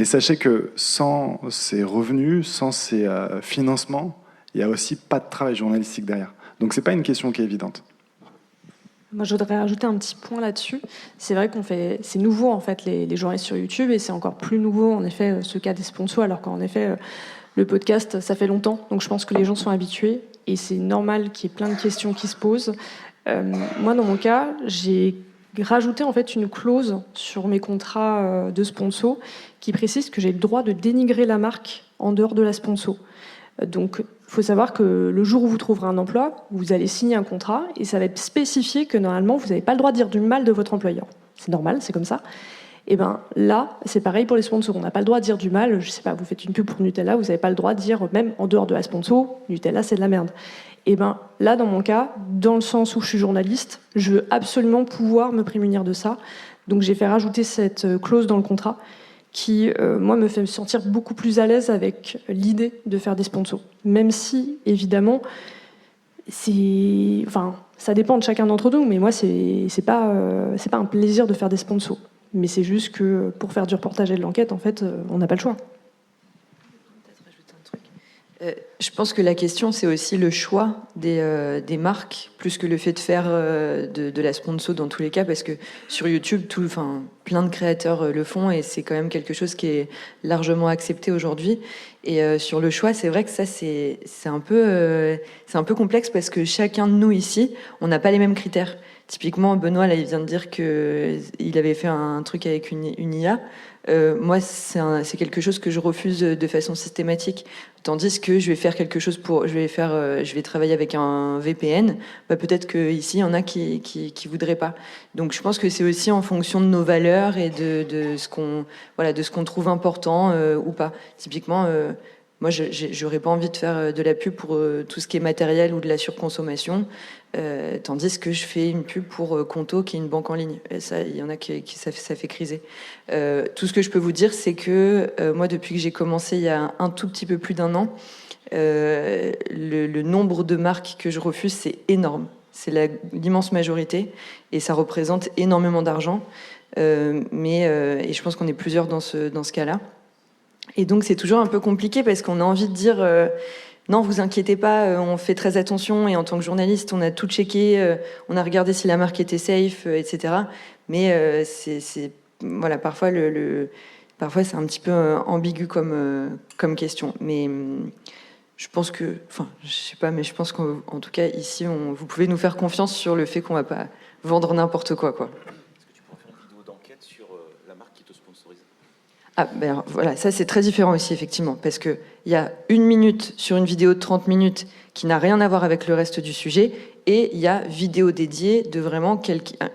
sachez que sans ces revenus, sans ces financements, il y a aussi pas de travail journalistique derrière. Donc c'est pas une question qui est évidente. Moi, je voudrais rajouter un petit point là-dessus. C'est vrai c'est nouveau en fait les journalistes sur YouTube et c'est encore plus nouveau en effet ce cas des sponsors, alors qu'en effet le podcast ça fait longtemps. Donc je pense que les gens sont habitués et c'est normal qu'il y ait plein de questions qui se posent. Moi, dans mon cas, j'ai rajouté en fait une clause sur mes contrats de sponsor qui précise que j'ai le droit de dénigrer la marque en dehors de la sponsor. Donc, il faut savoir que le jour où vous trouverez un emploi, vous allez signer un contrat et ça va être spécifié que normalement, vous n'avez pas le droit de dire du mal de votre employeur. C'est normal, c'est comme ça. Et bien là, c'est pareil pour les sponsors. On n'a pas le droit de dire du mal. Je sais pas, vous faites une pub pour Nutella, vous n'avez pas le droit de dire, même en dehors de la sponsor, Nutella, c'est de la merde. Et bien là, dans mon cas, dans le sens où je suis journaliste, je veux absolument pouvoir me prémunir de ça. Donc j'ai fait rajouter cette clause dans le contrat qui, moi, me fait me sentir beaucoup plus à l'aise avec l'idée de faire des sponsors. Même si, évidemment, ça dépend de chacun d'entre nous, mais moi, c'est pas un plaisir de faire des sponsors. Mais c'est juste que pour faire du reportage et de l'enquête, en fait, on n'a pas le choix. Je pense que la question, c'est aussi le choix des marques, plus que le fait de faire de la sponsor dans tous les cas, parce que sur YouTube, plein de créateurs le font et c'est quand même quelque chose qui est largement accepté aujourd'hui. Et sur le choix, c'est vrai que ça, c'est un peu complexe parce que chacun de nous ici, on n'a pas les mêmes critères. Typiquement, Benoît, là, il vient de dire qu'il avait fait un truc avec une IA. Moi, c'est quelque chose que je refuse de façon systématique. Tandis que je vais faire quelque chose je vais travailler avec un VPN. Peut-être qu'ici, il y en a qui voudraient pas. Donc, je pense que c'est aussi en fonction de nos valeurs et de ce qu'on trouve important ou pas. Typiquement, moi, j'aurais pas envie de faire de la pub pour tout ce qui est matériel ou de la surconsommation. Tandis que je fais une pub pour Conto, qui est une banque en ligne. Et ça, il y en a qui ça fait criser. Tout ce que je peux vous dire, c'est que moi, depuis que j'ai commencé il y a un tout petit peu plus d'1 an, le nombre de marques que je refuse, c'est énorme. C'est l'immense majorité et ça représente énormément d'argent. Et je pense qu'on est plusieurs dans ce cas-là. Et donc, c'est toujours un peu compliqué parce qu'on a envie de dire... non, vous inquiétez pas, on fait très attention et en tant que journaliste, on a tout checké, on a regardé si la marque était safe, etc. Mais voilà, parfois parfois c'est un petit peu ambigu comme question. Mais je pense que, enfin, je sais pas, mais je pense qu'en tout cas ici, vous pouvez nous faire confiance sur le fait qu'on va pas vendre n'importe quoi. Est-ce que tu pourrais faire une vidéo d'enquête sur la marque qui te sponsorise? Ah ben voilà, ça c'est très différent aussi effectivement, parce que il y a 1 minute sur une vidéo de 30 minutes qui n'a rien à voir avec le reste du sujet, et il y a vidéo dédiée de vraiment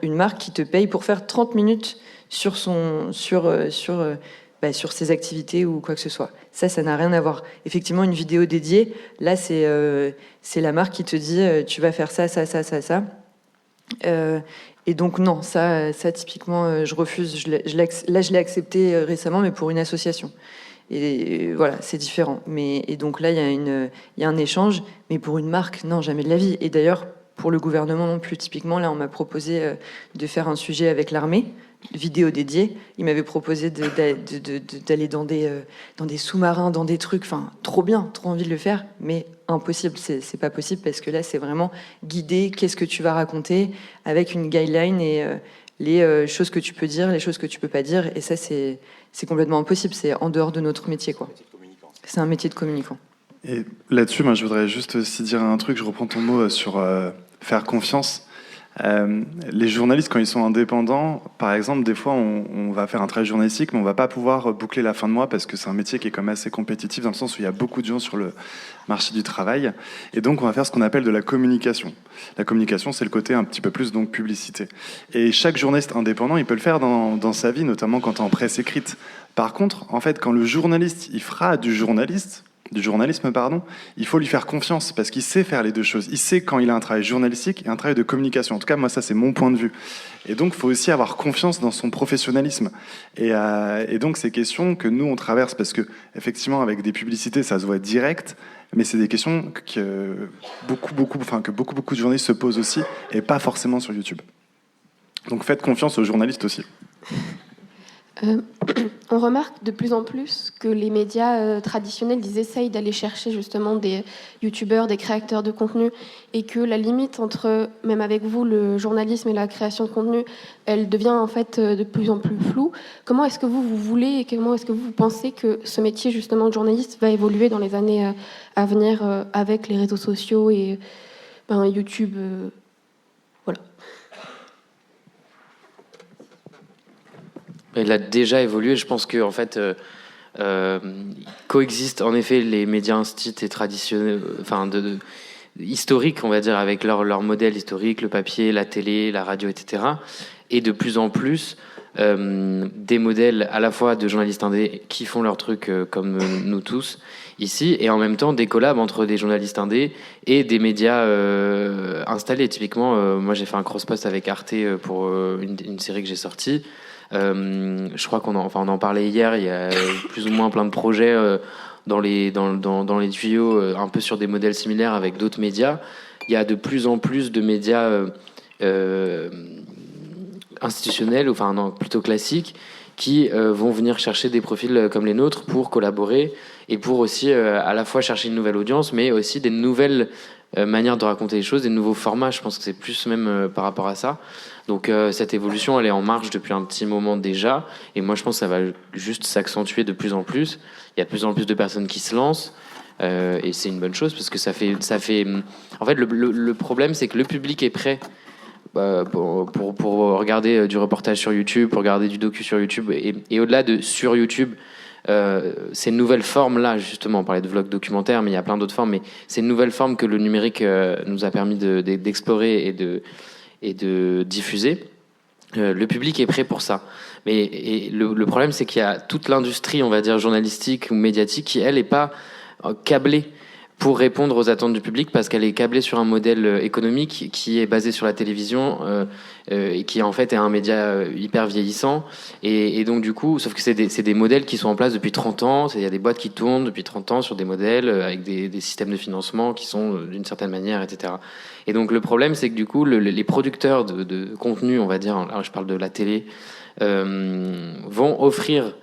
une marque qui te paye pour faire 30 minutes sur ses activités ou quoi que ce soit. Ça n'a rien à voir. Effectivement, une vidéo dédiée, là c'est la marque qui te dit tu vas faire ça. Et donc non, ça typiquement, je refuse. Je l'ai accepté récemment, mais pour une association. Et voilà, c'est différent. Et donc là, il y a un échange, mais pour une marque, non, jamais de la vie. Et d'ailleurs, pour le gouvernement non plus. Typiquement, là, on m'a proposé de faire un sujet avec l'armée, vidéo dédiée. Il m'avait proposé d'aller dans des sous-marins, dans des trucs. Enfin, trop bien, trop envie de le faire, mais impossible. C'est pas possible parce que là, c'est vraiment guider. Qu'est-ce que tu vas raconter avec une guideline et les choses que tu peux dire, les choses que tu peux pas dire. Et ça, c'est complètement impossible. C'est en dehors de notre métier, quoi. C'est un métier de communicant. Et là-dessus, moi, je voudrais juste aussi dire un truc. Je reprends ton mot sur faire confiance. Les journalistes, quand ils sont indépendants, par exemple, des fois, on va faire un travail journalistique, mais on va pas pouvoir boucler la fin de mois parce que c'est un métier qui est quand même assez compétitif dans le sens où il y a beaucoup de gens sur le marché du travail. Et donc, on va faire ce qu'on appelle de la communication. La communication, c'est le côté un petit peu plus donc publicité. Et chaque journaliste indépendant, il peut le faire dans sa vie, notamment quand on est en presse écrite. Par contre, en fait, quand le journaliste, il fera du journalisme, il faut lui faire confiance parce qu'il sait faire les deux choses. Il sait quand il a un travail journalistique et un travail de communication. En tout cas, moi, ça, c'est mon point de vue. Et donc, il faut aussi avoir confiance dans son professionnalisme. Et donc, ces questions que nous, on traverse parce que, effectivement, avec des publicités, ça se voit direct, mais c'est des questions que beaucoup de journalistes se posent aussi et pas forcément sur YouTube. Donc, faites confiance aux journalistes aussi. On remarque de plus en plus que les médias traditionnels, ils essayent d'aller chercher justement des youtubeurs, des créateurs de contenu, et que la limite entre, même avec vous, le journalisme et la création de contenu, elle devient en fait de plus en plus floue. Comment est-ce que vous voulez et comment est-ce que vous pensez que ce métier justement de journaliste va évoluer dans les années à venir avec les réseaux sociaux et YouTube voilà. Il a déjà évolué. Je pense que en fait, coexistent en effet les médias instits et traditionnels, historiques, on va dire, avec leur modèle historique, le papier, la télé, la radio, etc. Et de plus en plus, des modèles à la fois de journalistes indés qui font leur truc comme nous tous ici, et en même temps des collabs entre des journalistes indés et des médias installés. Typiquement, moi j'ai fait un cross-post avec Arte pour une série que j'ai sortie. Je crois qu'on en parlait hier. Il y a plus ou moins plein de projets dans les tuyaux, un peu sur des modèles similaires avec d'autres médias. Il y a de plus en plus de médias institutionnels, plutôt classiques, qui vont venir chercher des profils comme les nôtres pour collaborer et pour aussi à la fois chercher une nouvelle audience, mais aussi des nouvelles manières de raconter les choses, des nouveaux formats. Je pense que c'est plus même par rapport à ça. Donc cette évolution, elle est en marche depuis un petit moment déjà, et moi je pense que ça va juste s'accentuer de plus en plus. Il y a de plus en plus de personnes qui se lancent, et c'est une bonne chose parce que ça fait. En fait, le problème, c'est que le public est prêt pour regarder du reportage sur YouTube, pour regarder du docu sur YouTube, et au-delà de sur YouTube. Ces nouvelles formes-là, justement, on parlait de vlog documentaire, mais il y a plein d'autres formes, mais c'est une nouvelle forme que le numérique nous a permis d'explorer et de diffuser. Le public est prêt pour ça. Mais le problème, c'est qu'il y a toute l'industrie, on va dire, journalistique ou médiatique qui, elle, n'est pas câblée pour répondre aux attentes du public, parce qu'elle est câblée sur un modèle économique qui est basé sur la télévision et qui en fait est un média hyper vieillissant, et donc du coup, sauf que c'est des modèles qui sont en place depuis 30 ans, il y a des boîtes qui tournent depuis 30 ans sur des modèles avec des systèmes de financement qui sont d'une certaine manière, etc. Et donc le problème, c'est que du coup les producteurs de contenu, on va dire, alors je parle de la télé, vont offrir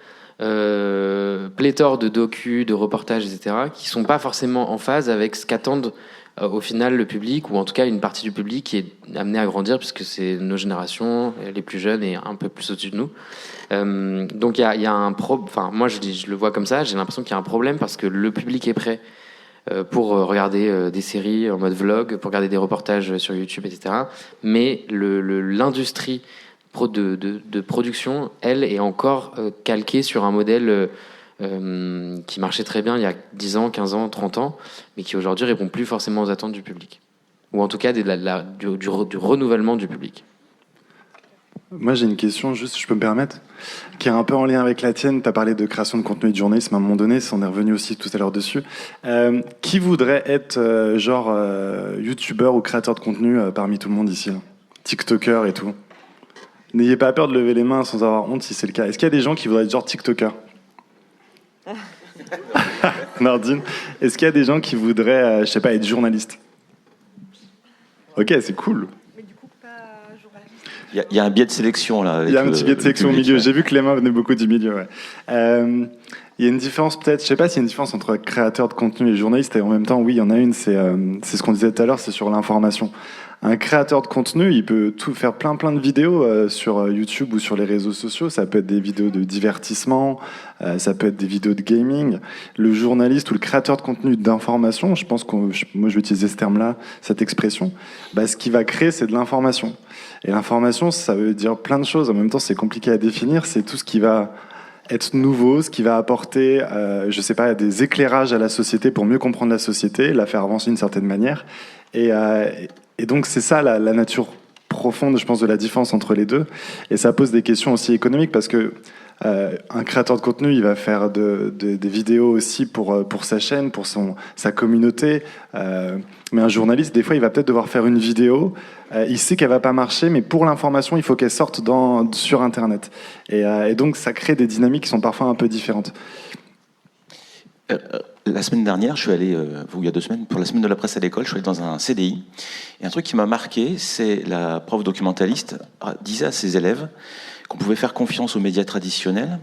pléthore de docus, de reportages, etc., qui sont pas forcément en phase avec ce qu'attendent au final, le public, ou en tout cas une partie du public qui est amenée à grandir, puisque c'est nos générations, les plus jeunes et un peu plus au-dessus de nous. Donc il y a un enfin moi je le vois comme ça, j'ai l'impression qu'il y a un problème parce que le public est prêt pour regarder des séries en mode vlog, pour regarder des reportages sur YouTube, etc. Mais l'industrie de production, elle, est encore calquée sur un modèle qui marchait très bien il y a 10 ans, 15 ans, 30 ans, mais qui aujourd'hui répond plus forcément aux attentes du public. Ou en tout cas du renouvellement du public. Moi, j'ai une question, juste, je peux me permettre, qui est un peu en lien avec la tienne. Tu as parlé de création de contenu et de journalisme à un moment donné, on est revenu aussi tout à l'heure dessus. Qui voudrait être youtubeur ou créateur de contenu parmi tout le monde ici, là, TikToker et tout? N'ayez pas peur de lever les mains sans avoir honte si c'est le cas. Est-ce qu'il y a des gens qui voudraient être genre TikToker? Nardine, est-ce qu'il y a des gens qui voudraient, je sais pas, être journaliste? Ok, c'est cool. Il y a un biais de sélection là. Il y a un petit biais de sélection au milieu. J'ai vu que les mains venaient beaucoup du milieu. Ouais. Il y a une différence peut-être, je sais pas s'il y a une différence entre créateur de contenu et journaliste, et en même temps, oui, il y en a une, c'est ce qu'on disait tout à l'heure, c'est sur l'information. Un créateur de contenu, il peut tout faire plein de vidéos sur YouTube ou sur les réseaux sociaux. Ça peut être des vidéos de divertissement, ça peut être des vidéos de gaming. Le journaliste ou le créateur de contenu d'information, je pense moi je vais utiliser ce terme-là, cette expression, ce qu'il va créer, c'est de l'information. Et l'information, ça veut dire plein de choses. En même temps, c'est compliqué à définir. C'est tout ce qui va être nouveau, ce qui va apporter, je sais pas, des éclairages à la société pour mieux comprendre la société, la faire avancer d'une certaine manière. Et donc, c'est ça la nature profonde, je pense, de la différence entre les deux. Et ça pose des questions aussi économiques parce que un créateur de contenu, il va faire des vidéos aussi pour sa chaîne, pour sa communauté. Mais un journaliste, des fois, il va peut-être devoir faire une vidéo. Il sait qu'elle va pas marcher, mais pour l'information, il faut qu'elle sorte sur Internet. Et donc, ça crée des dynamiques qui sont parfois un peu différentes. La semaine dernière, je suis allé, il y a 2 semaines, pour la semaine de la presse à l'école, je suis allé dans un CDI. Et un truc qui m'a marqué, c'est la prof documentaliste disait à ses élèves qu'on pouvait faire confiance aux médias traditionnels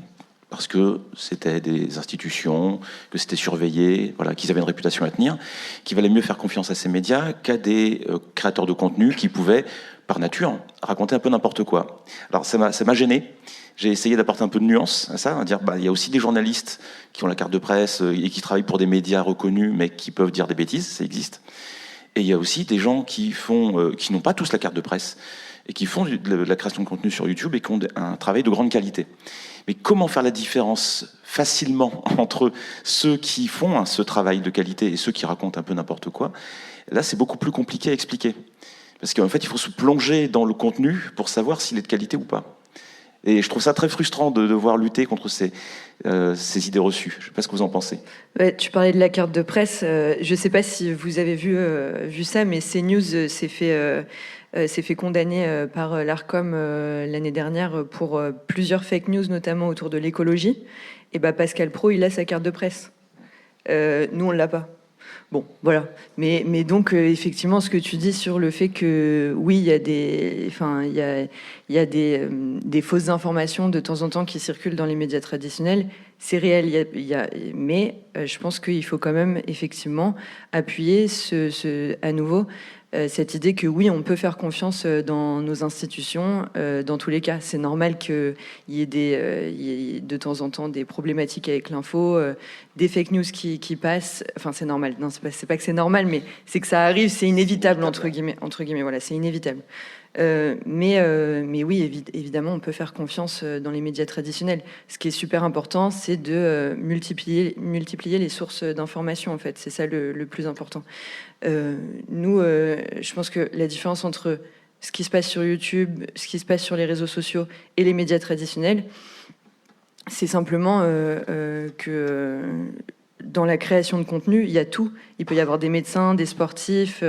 parce que c'était des institutions, que c'était surveillé, voilà, qu'ils avaient une réputation à tenir, qu'il valait mieux faire confiance à ces médias qu'à des créateurs de contenu qui pouvaient, par nature, raconter un peu n'importe quoi. Alors ça m'a gêné. J'ai essayé d'apporter un peu de nuance à ça, à dire il y a aussi des journalistes qui ont la carte de presse et qui travaillent pour des médias reconnus, mais qui peuvent dire des bêtises, ça existe. Et il y a aussi des gens qui n'ont pas tous la carte de presse et qui font de la création de contenu sur YouTube et qui ont un travail de grande qualité. Mais comment faire la différence facilement entre ceux qui font ce travail de qualité et ceux qui racontent un peu n'importe quoi? Là, c'est beaucoup plus compliqué à expliquer. Parce qu'en fait, il faut se plonger dans le contenu pour savoir s'il est de qualité ou pas. Et je trouve ça très frustrant de devoir lutter contre ces idées reçues. Je ne sais pas ce que vous en pensez. Ouais, tu parlais de la carte de presse. Je ne sais pas si vous avez vu ça, mais CNews s'est fait condamner par l'Arcom l'année dernière pour plusieurs fake news, notamment autour de l'écologie. Et Pascal Praud, il a sa carte de presse. Nous, on ne l'a pas. Bon, voilà. Mais donc, effectivement, ce que tu dis sur le fait que, oui, il y a des fausses informations de temps en temps qui circulent dans les médias traditionnels, c'est réel. Mais je pense qu'il faut quand même, effectivement, appuyer à nouveau cette idée que, oui, on peut faire confiance dans nos institutions, dans tous les cas. C'est normal qu'il y ait de temps en temps des problématiques avec l'info, des fake news qui passent. Enfin, c'est normal. Non, c'est pas que c'est normal, mais c'est que ça arrive, c'est inévitable, entre guillemets. Voilà, c'est inévitable. Mais oui, évidemment, on peut faire confiance dans les médias traditionnels. Ce qui est super important, c'est de multiplier les sources d'information, en fait. C'est ça le plus important. Nous, je pense que la différence entre ce qui se passe sur YouTube, ce qui se passe sur les réseaux sociaux et les médias traditionnels, c'est simplement que dans la création de contenu, il y a tout. Il peut y avoir des médecins, des sportifs,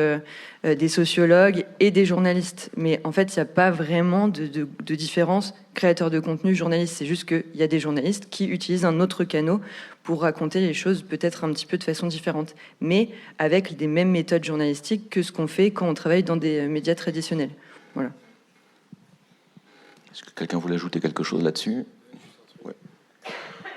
des sociologues et des journalistes. Mais en fait, il n'y a pas vraiment de différence créateur de contenu, journaliste. C'est juste qu'il y a des journalistes qui utilisent un autre canal pour raconter les choses peut-être un petit peu de façon différente, mais avec des mêmes méthodes journalistiques que ce qu'on fait quand on travaille dans des médias traditionnels. Voilà. Est-ce que quelqu'un voulait ajouter quelque chose là-dessus?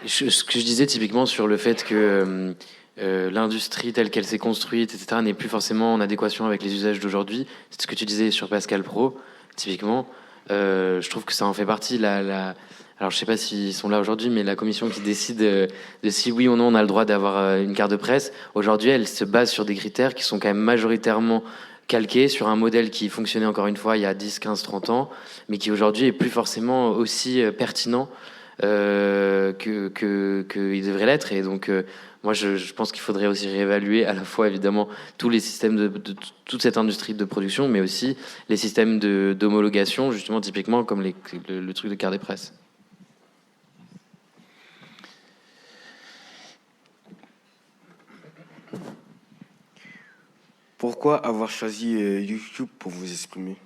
Ce que je disais typiquement sur le fait que l'industrie telle qu'elle s'est construite, etc., n'est plus forcément en adéquation avec les usages d'aujourd'hui. C'est ce que tu disais sur Pascal Pro, typiquement. Je trouve que ça en fait partie. Alors, je sais pas s'ils sont là aujourd'hui, mais la commission qui décide de si oui ou non on a le droit d'avoir une carte de presse, aujourd'hui, elle se base sur des critères qui sont quand même majoritairement calqués sur un modèle qui fonctionnait encore une fois il y a 10, 15, 30 ans, mais qui aujourd'hui est plus forcément aussi pertinent qu'il devrait l'être. Et donc, moi, je pense qu'il faudrait aussi réévaluer à la fois, évidemment, tous les systèmes de toute cette industrie de production, mais aussi les systèmes d'homologation, justement, typiquement, comme le truc de carte des presses. Pourquoi avoir choisi YouTube pour vous exprimer?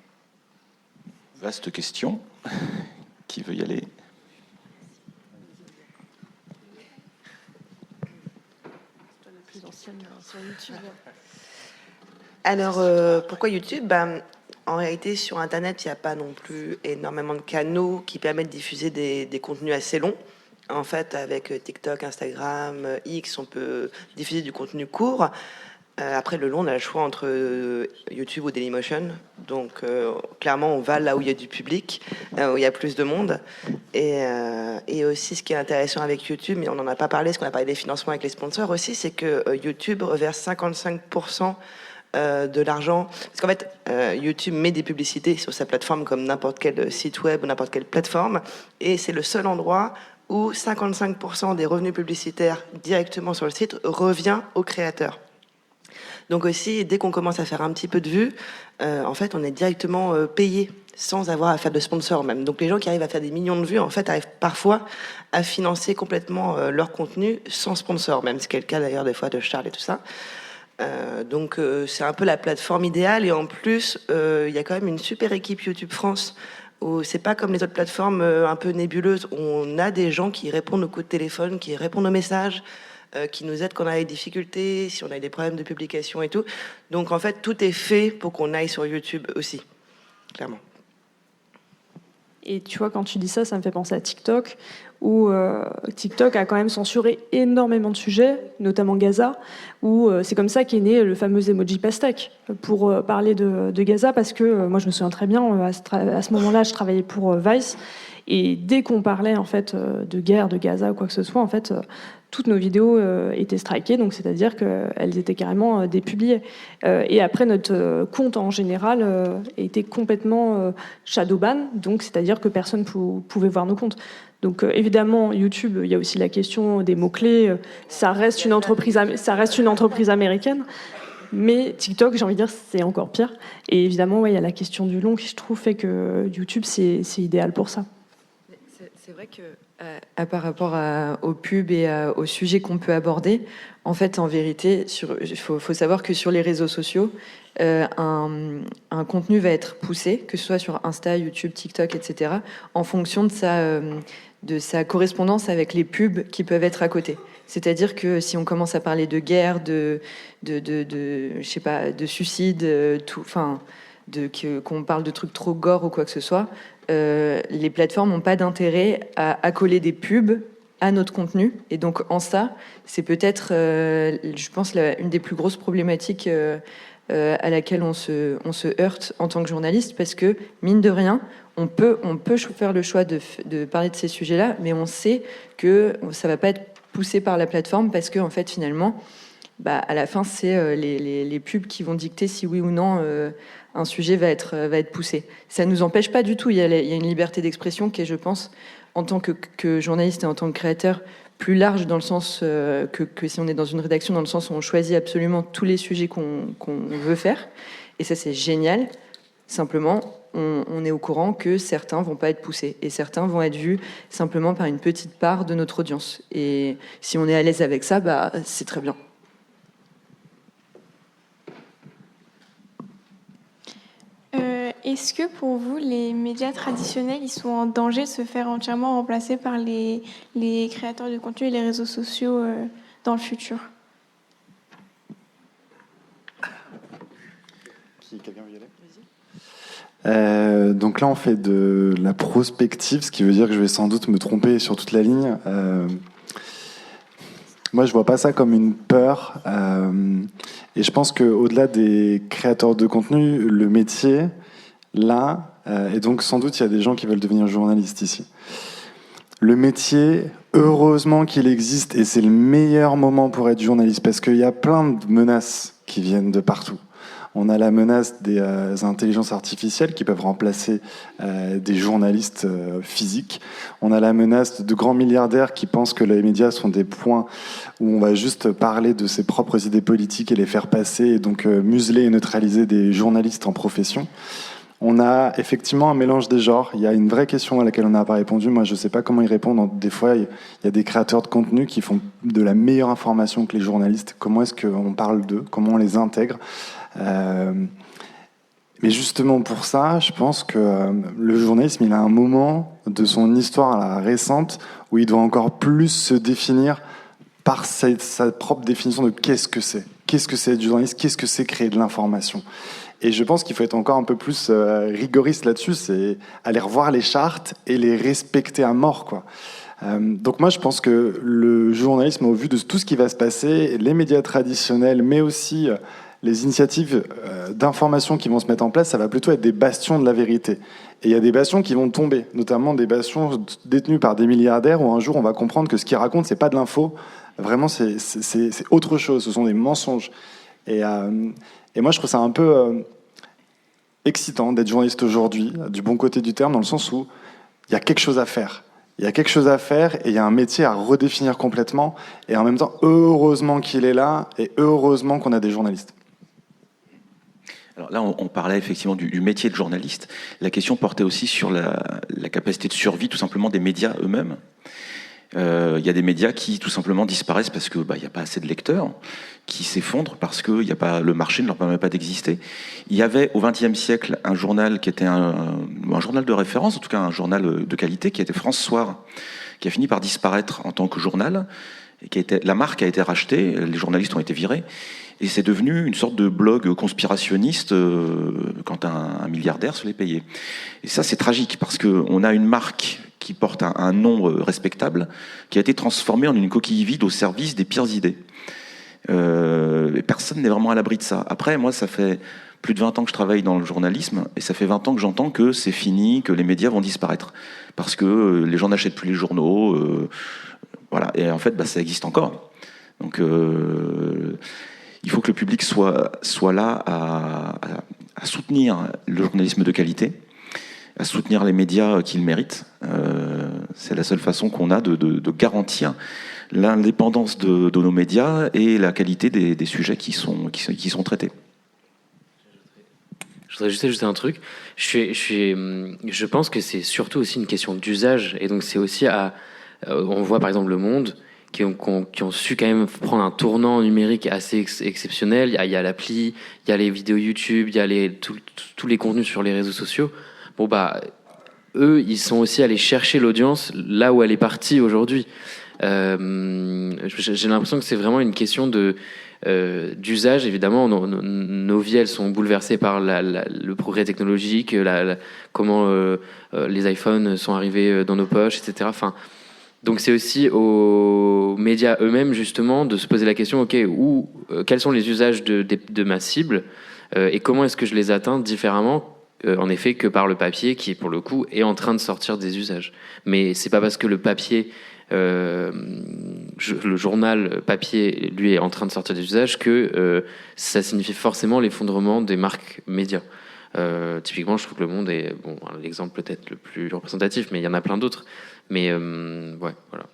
Vaste question. Qui veut y aller? Alors, pourquoi YouTube? En réalité, sur Internet, il n'y a pas non plus énormément de canaux qui permettent de diffuser des contenus assez longs. En fait, avec TikTok, Instagram, X, on peut diffuser du contenu court. Après, le long, on a le choix entre YouTube ou Dailymotion. Donc, clairement, on va là où il y a du public, où il y a plus de monde. Et aussi, ce qui est intéressant avec YouTube, mais on n'en a pas parlé, parce qu'on a parlé des financements avec les sponsors aussi, c'est que YouTube reverse 55% de l'argent. Parce qu'en fait, YouTube met des publicités sur sa plateforme comme n'importe quel site web ou n'importe quelle plateforme. Et c'est le seul endroit où 55% des revenus publicitaires directement sur le site revient aux créateurs. Donc aussi, dès qu'on commence à faire un petit peu de vues, en fait, on est directement payé sans avoir à faire de sponsor même. Donc les gens qui arrivent à faire des millions de vues, en fait, arrivent parfois à financer complètement leur contenu sans sponsor, même ce qui est le cas d'ailleurs des fois de Charles et tout ça. Donc c'est un peu la plateforme idéale. Et en plus, il y a quand même une super équipe YouTube France où c'est pas comme les autres plateformes un peu nébuleuses, où on a des gens qui répondent aux coups de téléphone, qui répondent aux messages, qui nous aident quand on a des difficultés, si on a des problèmes de publication et tout. Donc en fait, tout est fait pour qu'on aille sur YouTube aussi, clairement. Et tu vois, quand tu dis ça, ça me fait penser à TikTok, où TikTok a quand même censuré énormément de sujets, notamment Gaza, où c'est comme ça qu'est né le fameux emoji pastèque, pour parler de Gaza, parce que moi je me souviens très bien, à ce moment-là, je travaillais pour Vice, et dès qu'on parlait en fait de guerre, de Gaza ou quoi que ce soit, en fait, toutes nos vidéos étaient strikées, donc c'est-à-dire qu'elles étaient carrément dépubliées. Et après, notre compte en général était complètement shadowban, donc c'est-à-dire que personne pouvait voir nos comptes. Donc évidemment, YouTube, il y a aussi la question des mots-clés. Ça reste une entreprise américaine. Mais TikTok, j'ai envie de dire, c'est encore pire. Et évidemment, ouais, il y a la question du long qui, je trouve, fait que YouTube, c'est idéal pour ça. C'est vrai que par rapport aux pubs et aux sujets qu'on peut aborder, en fait, en vérité, il faut savoir que sur les réseaux sociaux, un contenu va être poussé, que ce soit sur Insta, YouTube, TikTok, etc., en fonction de sa correspondance avec les pubs qui peuvent être à côté. C'est-à-dire que si on commence à parler de guerre, je sais pas, de suicide, qu'on parle de trucs trop gore ou quoi que ce soit, les plateformes n'ont pas d'intérêt à accoler des pubs à notre contenu. Et donc, en ça, c'est peut-être, je pense, une des plus grosses problématiques à laquelle on se heurte en tant que journaliste, parce que, mine de rien, on peut faire le choix de parler de ces sujets-là, mais on sait que ça va pas être poussé par la plateforme, parce que, en fait, finalement, à la fin, c'est les pubs qui vont dicter si oui ou non un sujet va être poussé. Ça ne nous empêche pas du tout. Il y a une liberté d'expression qui est, je pense, en tant que journaliste et en tant que créateur, plus large dans le sens que si on est dans une rédaction, dans le sens où on choisit absolument tous les sujets qu'on veut faire. Et ça, c'est génial. Simplement, on est au courant que certains vont pas être poussés et certains vont être vus simplement par une petite part de notre audience. Et si on est à l'aise avec ça, c'est très bien. Est-ce que pour vous, les médias traditionnels, ils sont en danger de se faire entièrement remplacer par les créateurs de contenu et les réseaux sociaux dans le futur? Quelqu'un veut y aller? Donc là, on fait de la prospective, ce qui veut dire que je vais sans doute me tromper sur toute la ligne. Moi, je vois pas ça comme une peur. Et je pense qu'au-delà des créateurs de contenu, le métier, là, et donc sans doute, il y a des gens qui veulent devenir journalistes ici. Le métier, heureusement qu'il existe, et c'est le meilleur moment pour être journaliste, parce qu'il y a plein de menaces qui viennent de partout. On a la menace des intelligences artificielles qui peuvent remplacer des journalistes physiques. On a la menace de grands milliardaires qui pensent que les médias sont des points où on va juste parler de ses propres idées politiques et les faire passer, et donc museler et neutraliser des journalistes en profession. On a effectivement un mélange des genres. Il y a une vraie question à laquelle on n'a pas répondu. Moi, je ne sais pas comment y répondre. Des fois, il y a des créateurs de contenu qui font de la meilleure information que les journalistes. Comment est-ce qu'on parle d'eux? Comment on les intègre? Mais justement pour ça, je pense que le journalisme, il a un moment de son histoire là, récente où il doit encore plus se définir par sa propre définition de qu'est-ce que c'est. Qu'est-ce que c'est être journaliste? Qu'est-ce que c'est créer de l'information? Et je pense qu'il faut être encore un peu plus rigoriste là-dessus, c'est aller revoir les chartes et les respecter à mort, quoi. Donc moi, je pense que le journalisme, au vu de tout ce qui va se passer, les médias traditionnels, mais aussi les initiatives d'information qui vont se mettre en place, ça va plutôt être des bastions de la vérité. Et il y a des bastions qui vont tomber, notamment des bastions détenus par des milliardaires, où un jour on va comprendre que ce qu'ils racontent, c'est pas de l'info, vraiment c'est autre chose, ce sont des mensonges. Et moi, je trouve ça un peu excitant d'être journaliste aujourd'hui, du bon côté du terme, dans le sens où il y a quelque chose à faire. Il y a quelque chose à faire et il y a un métier à redéfinir complètement. Et en même temps, heureusement qu'il est là et heureusement qu'on a des journalistes. Alors là, on parlait effectivement du métier de journaliste. La question portait aussi sur la capacité de survie, tout simplement, des médias eux-mêmes. Il y a des médias qui, tout simplement, disparaissent parce que y a pas assez de lecteurs, qui s'effondrent parce que le marché ne leur permet pas d'exister. Il y avait au XXe siècle un journal qui était un journal de référence, en tout cas un journal de qualité, qui était France Soir, qui a fini par disparaître en tant que journal. Et la marque a été rachetée, les journalistes ont été virés, et c'est devenu une sorte de blog conspirationniste quand un milliardaire se l'est payé. Et ça, c'est tragique, parce qu'on a une marque qui porte un nom respectable, qui a été transformée en une coquille vide au service des pires idées. Et personne n'est vraiment à l'abri de ça. Après, moi, ça fait plus de 20 ans que je travaille dans le journalisme, et ça fait 20 ans que j'entends que c'est fini, que les médias vont disparaître, parce que les gens n'achètent plus les journaux, voilà. Et en fait, ça existe encore. Donc, il faut que le public soit là à soutenir le journalisme de qualité, à soutenir les médias qu'ils méritent. C'est la seule façon qu'on a de garantir l'indépendance de nos médias et la qualité des sujets qui sont traités. Je voudrais juste ajouter un truc. Je pense que c'est surtout aussi une question d'usage. Et donc c'est aussi on voit par exemple Le Monde qui ont su quand même prendre un tournant numérique assez exceptionnel. Il y a l'appli, il y a les vidéos YouTube, il y a tous les contenus sur les réseaux sociaux. Bon eux, ils sont aussi allés chercher l'audience là où elle est partie aujourd'hui. J'ai l'impression que c'est vraiment une question d'usage. Évidemment, nos vies, elles sont bouleversées par le progrès technologique, comment les iPhones sont arrivés dans nos poches, etc. Enfin, donc c'est aussi aux médias eux-mêmes, justement, de se poser la question, quels sont les usages de ma cible et comment est-ce que je les atteins différemment en effet, que par le papier, qui, pour le coup, est en train de sortir des usages. Mais c'est pas parce que le papier, le journal papier, lui, est en train de sortir des usages que ça signifie forcément l'effondrement des marques médias. Typiquement, je trouve que Le Monde est l'exemple peut-être le plus représentatif, mais il y en a plein d'autres. Mais ouais, voilà.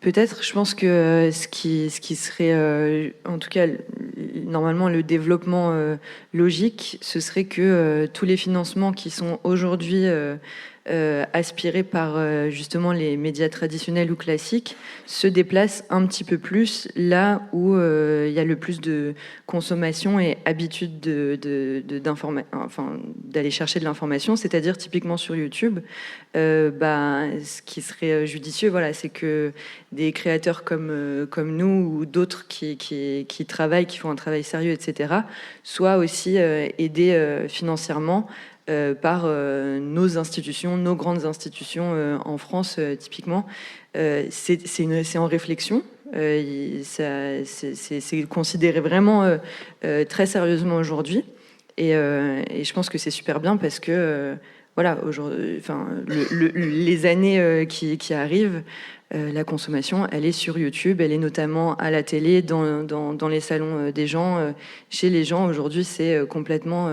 Peut-être, je pense que ce qui serait, en tout cas, normalement, le développement logique, ce serait que tous les financements qui sont aujourd'hui aspirés par justement les médias traditionnels ou classiques se déplacent un petit peu plus là où il y a le plus de consommation et habitude d'aller chercher de l'information, c'est-à-dire typiquement sur YouTube. Ce qui serait judicieux, c'est que des créateurs comme nous ou d'autres qui travaillent, qui font un travail sérieux, etc., soient aussi aidés financièrement par nos institutions, nos grandes institutions en France typiquement. C'est en réflexion. C'est considéré vraiment très sérieusement aujourd'hui. Et je pense que c'est super bien parce que voilà, les années qui arrivent, la consommation, elle est sur YouTube, elle est notamment à la télé, dans les salons des gens. Chez les gens, aujourd'hui, c'est complètement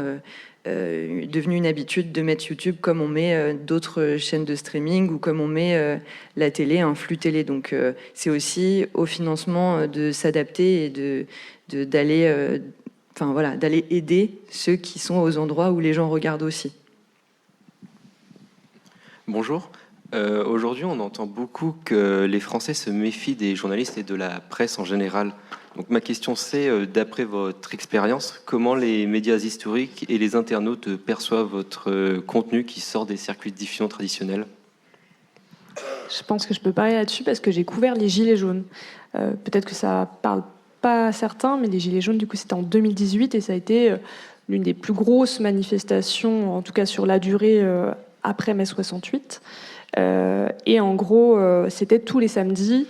devenu une habitude de mettre YouTube comme on met d'autres chaînes de streaming ou comme on met la télé, un flux télé. Donc c'est aussi au financement de s'adapter et d'aller aider ceux qui sont aux endroits où les gens regardent aussi. Bonjour. Aujourd'hui, on entend beaucoup que les Français se méfient des journalistes et de la presse en général. Donc ma question c'est, d'après votre expérience, comment les médias historiques et les internautes perçoivent votre contenu qui sort des circuits de diffusion traditionnels ? Je pense que je peux parler là-dessus parce que j'ai couvert les Gilets jaunes. Peut-être que ça parle pas à certains, mais les Gilets jaunes, du coup, c'était en 2018 et ça a été l'une des plus grosses manifestations, en tout cas sur la durée après mai 68. Et en gros, c'était tous les samedis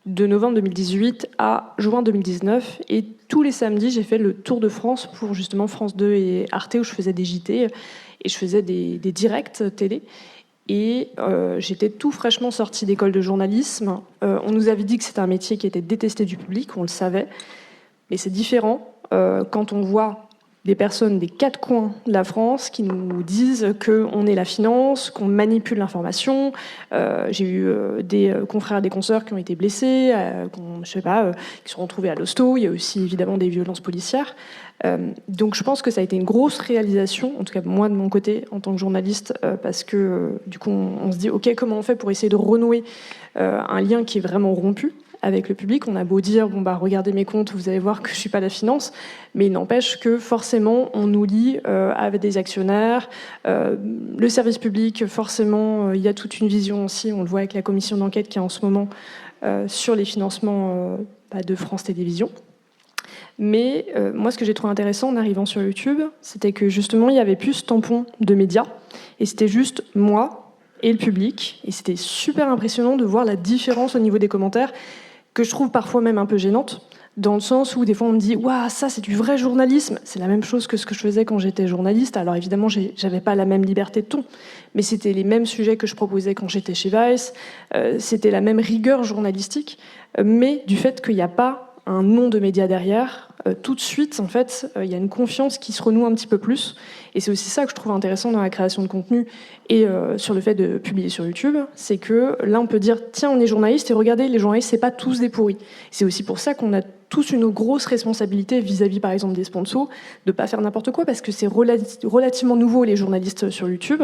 de novembre 2018 à juin 2019. Et tous les samedis, j'ai fait le tour de France pour justement France 2 et Arte, où je faisais des JT et je faisais des directs télé. Et j'étais tout fraîchement sortie d'école de journalisme. On nous avait dit que c'était un métier qui était détesté du public, on le savait. Mais c'est différent quand on voit des personnes des quatre coins de la France qui nous disent qu'on est la finance, qu'on manipule l'information. J'ai eu des confrères et des consoeurs qui ont été blessés, qui sont retrouvés à l'hosto. Il y a aussi évidemment des violences policières. Donc je pense que ça a été une grosse réalisation, en tout cas moi de mon côté en tant que journaliste, parce que du coup on se dit ok, comment on fait pour essayer de renouer un lien qui est vraiment rompu avec le public. On a beau dire regardez mes comptes, vous allez voir que je suis pas la finance, mais il n'empêche que forcément on nous lie avec des actionnaires, le service public, forcément il y a toute une vision aussi, on le voit avec la commission d'enquête qui est en ce moment sur les financements de France Télévisions. Mais moi, ce que j'ai trouvé intéressant en arrivant sur YouTube, c'était que justement, il n'y avait plus ce tampon de médias. Et c'était juste moi et le public. Et c'était super impressionnant de voir la différence au niveau des commentaires, que je trouve parfois même un peu gênante, dans le sens où des fois on me dit « Waouh, ça c'est du vrai journalisme !» C'est la même chose que ce que je faisais quand j'étais journaliste. Alors évidemment, j'avais pas la même liberté de ton, mais c'était les mêmes sujets que je proposais quand j'étais chez Vice. C'était la même rigueur journalistique, mais du fait qu'il n'y a pas un nom de média derrière, tout de suite, en fait, il y a une confiance qui se renoue un petit peu plus. Et c'est aussi ça que je trouve intéressant dans la création de contenu et sur le fait de publier sur YouTube, c'est que là, on peut dire, tiens, on est journaliste, et regardez, les journalistes, c'est pas tous des pourris. C'est aussi pour ça qu'on a tous une grosse responsabilité vis-à-vis, par exemple, des sponsors, de pas faire n'importe quoi, parce que c'est relativement nouveau, les journalistes sur YouTube.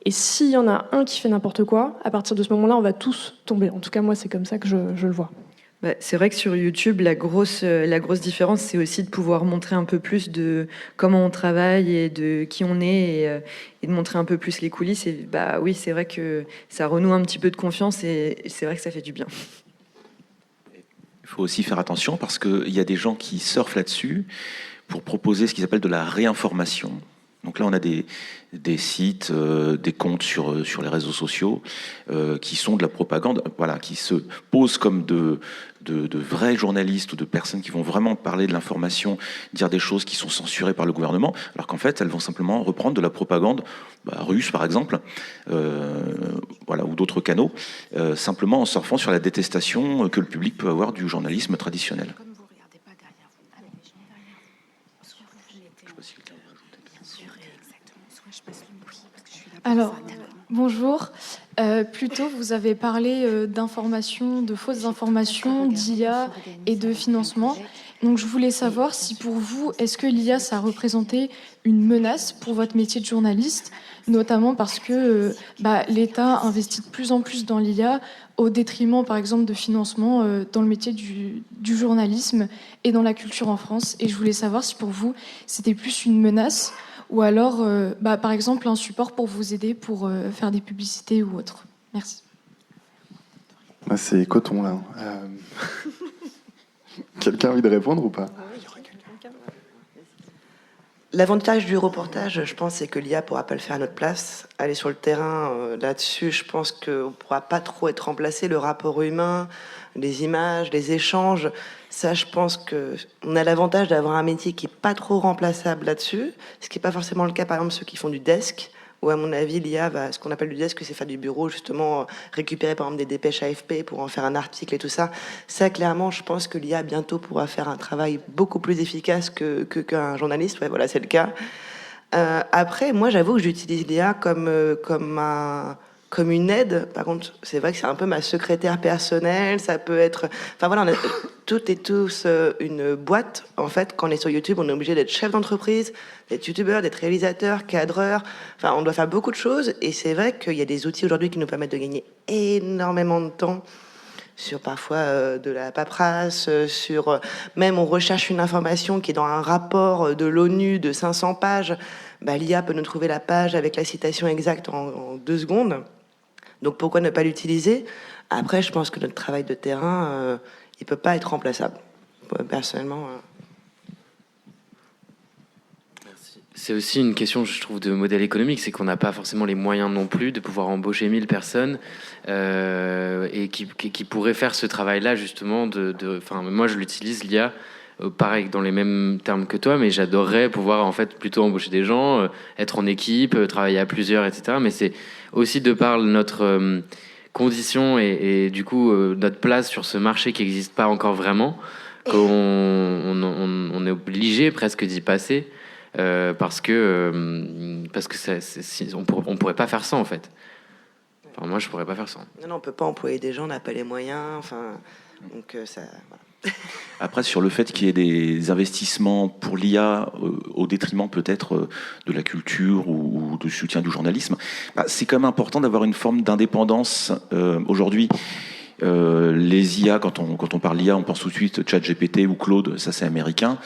Et s'il y en a un qui fait n'importe quoi, à partir de ce moment-là, on va tous tomber. En tout cas, moi, c'est comme ça que je le vois. C'est vrai que sur YouTube, la grosse différence, c'est aussi de pouvoir montrer un peu plus de comment on travaille et de qui on est et de montrer un peu plus les coulisses. Et oui, c'est vrai que ça renoue un petit peu de confiance et c'est vrai que ça fait du bien. Il faut aussi faire attention parce qu'il y a des gens qui surfent là-dessus pour proposer ce qu'ils appellent de la réinformation. Donc là, on a des sites, des comptes sur les réseaux sociaux qui sont de la propagande, voilà, qui se posent comme de vrais journalistes ou de personnes qui vont vraiment parler de l'information, dire des choses qui sont censurées par le gouvernement, alors qu'en fait, elles vont simplement reprendre de la propagande russe, par exemple, ou d'autres canaux, simplement en surfant sur la détestation que le public peut avoir du journalisme traditionnel. Alors, bonjour. Plus tôt, vous avez parlé d'informations, de fausses informations, d'IA et de financement. Donc, je voulais savoir si pour vous, est-ce que l'IA, ça a représenté une menace pour votre métier de journaliste, notamment parce que l'État investit de plus en plus dans l'IA au détriment, par exemple, de financement dans le métier du journalisme et dans la culture en France. Et je voulais savoir si pour vous, c'était plus une menace ou alors, par exemple, un support pour vous aider pour faire des publicités ou autre. Merci. C'est coton, là. Quelqu'un a envie de répondre ou pas ? L'avantage du reportage, je pense, c'est que l'IA pourra pas le faire à notre place. Aller sur le terrain, là-dessus, je pense qu'on pourra pas trop être remplacé. Le rapport humain, les images, les échanges, ça, je pense qu'on a l'avantage d'avoir un métier qui est pas trop remplaçable là-dessus, ce qui est pas forcément le cas, par exemple, ceux qui font du desk, où, à mon avis, l'IA va, ce qu'on appelle du desk, c'est faire du bureau, justement, récupérer, par exemple, des dépêches AFP pour en faire un article et tout ça. Ça, clairement, je pense que l'IA, bientôt, pourra faire un travail beaucoup plus efficace qu'un journaliste. Ouais, voilà, c'est le cas. Après, moi, j'avoue que j'utilise l'IA comme une aide. Par contre, c'est vrai que c'est un peu ma secrétaire personnelle. Ça peut être... Enfin, voilà, on a toutes et tous une boîte. En fait, quand on est sur YouTube, on est obligé d'être chef d'entreprise, d'être youtubeur, d'être réalisateur, cadreur. Enfin, on doit faire beaucoup de choses. Et c'est vrai qu'il y a des outils aujourd'hui qui nous permettent de gagner énormément de temps sur parfois de la paperasse, sur même on recherche une information qui est dans un rapport de l'ONU de 500 pages. Bah, l'IA peut nous trouver la page avec la citation exacte en 2 secondes. Donc pourquoi ne pas l'utiliser? Après, je pense que notre travail de terrain, il peut pas être remplaçable. Personnellement. C'est aussi une question, je trouve, de modèle économique. C'est qu'on n'a pas forcément les moyens non plus de pouvoir embaucher 1000 personnes et qui pourraient faire ce travail-là, justement. Moi, je l'utilise, l'IA, pareil, dans les mêmes termes que toi, mais j'adorerais pouvoir, en fait, plutôt embaucher des gens, être en équipe, travailler à plusieurs, etc. Mais c'est aussi de par notre condition et du coup, notre place sur ce marché qui n'existe pas encore vraiment, qu'on est obligé presque d'y passer. Parce que on pourrait pas faire ça en fait. Enfin, moi je pourrais pas faire ça. Non, on peut pas employer des gens, on n'a pas les moyens. Enfin, donc ça. Voilà. Après, sur le fait qu'il y ait des investissements pour l'IA au détriment peut-être de la culture ou du soutien du journalisme, c'est quand même important d'avoir une forme d'indépendance aujourd'hui. Les IA, quand on parle d'IA, on pense tout de suite ChatGPT ou Claude, ça c'est américain.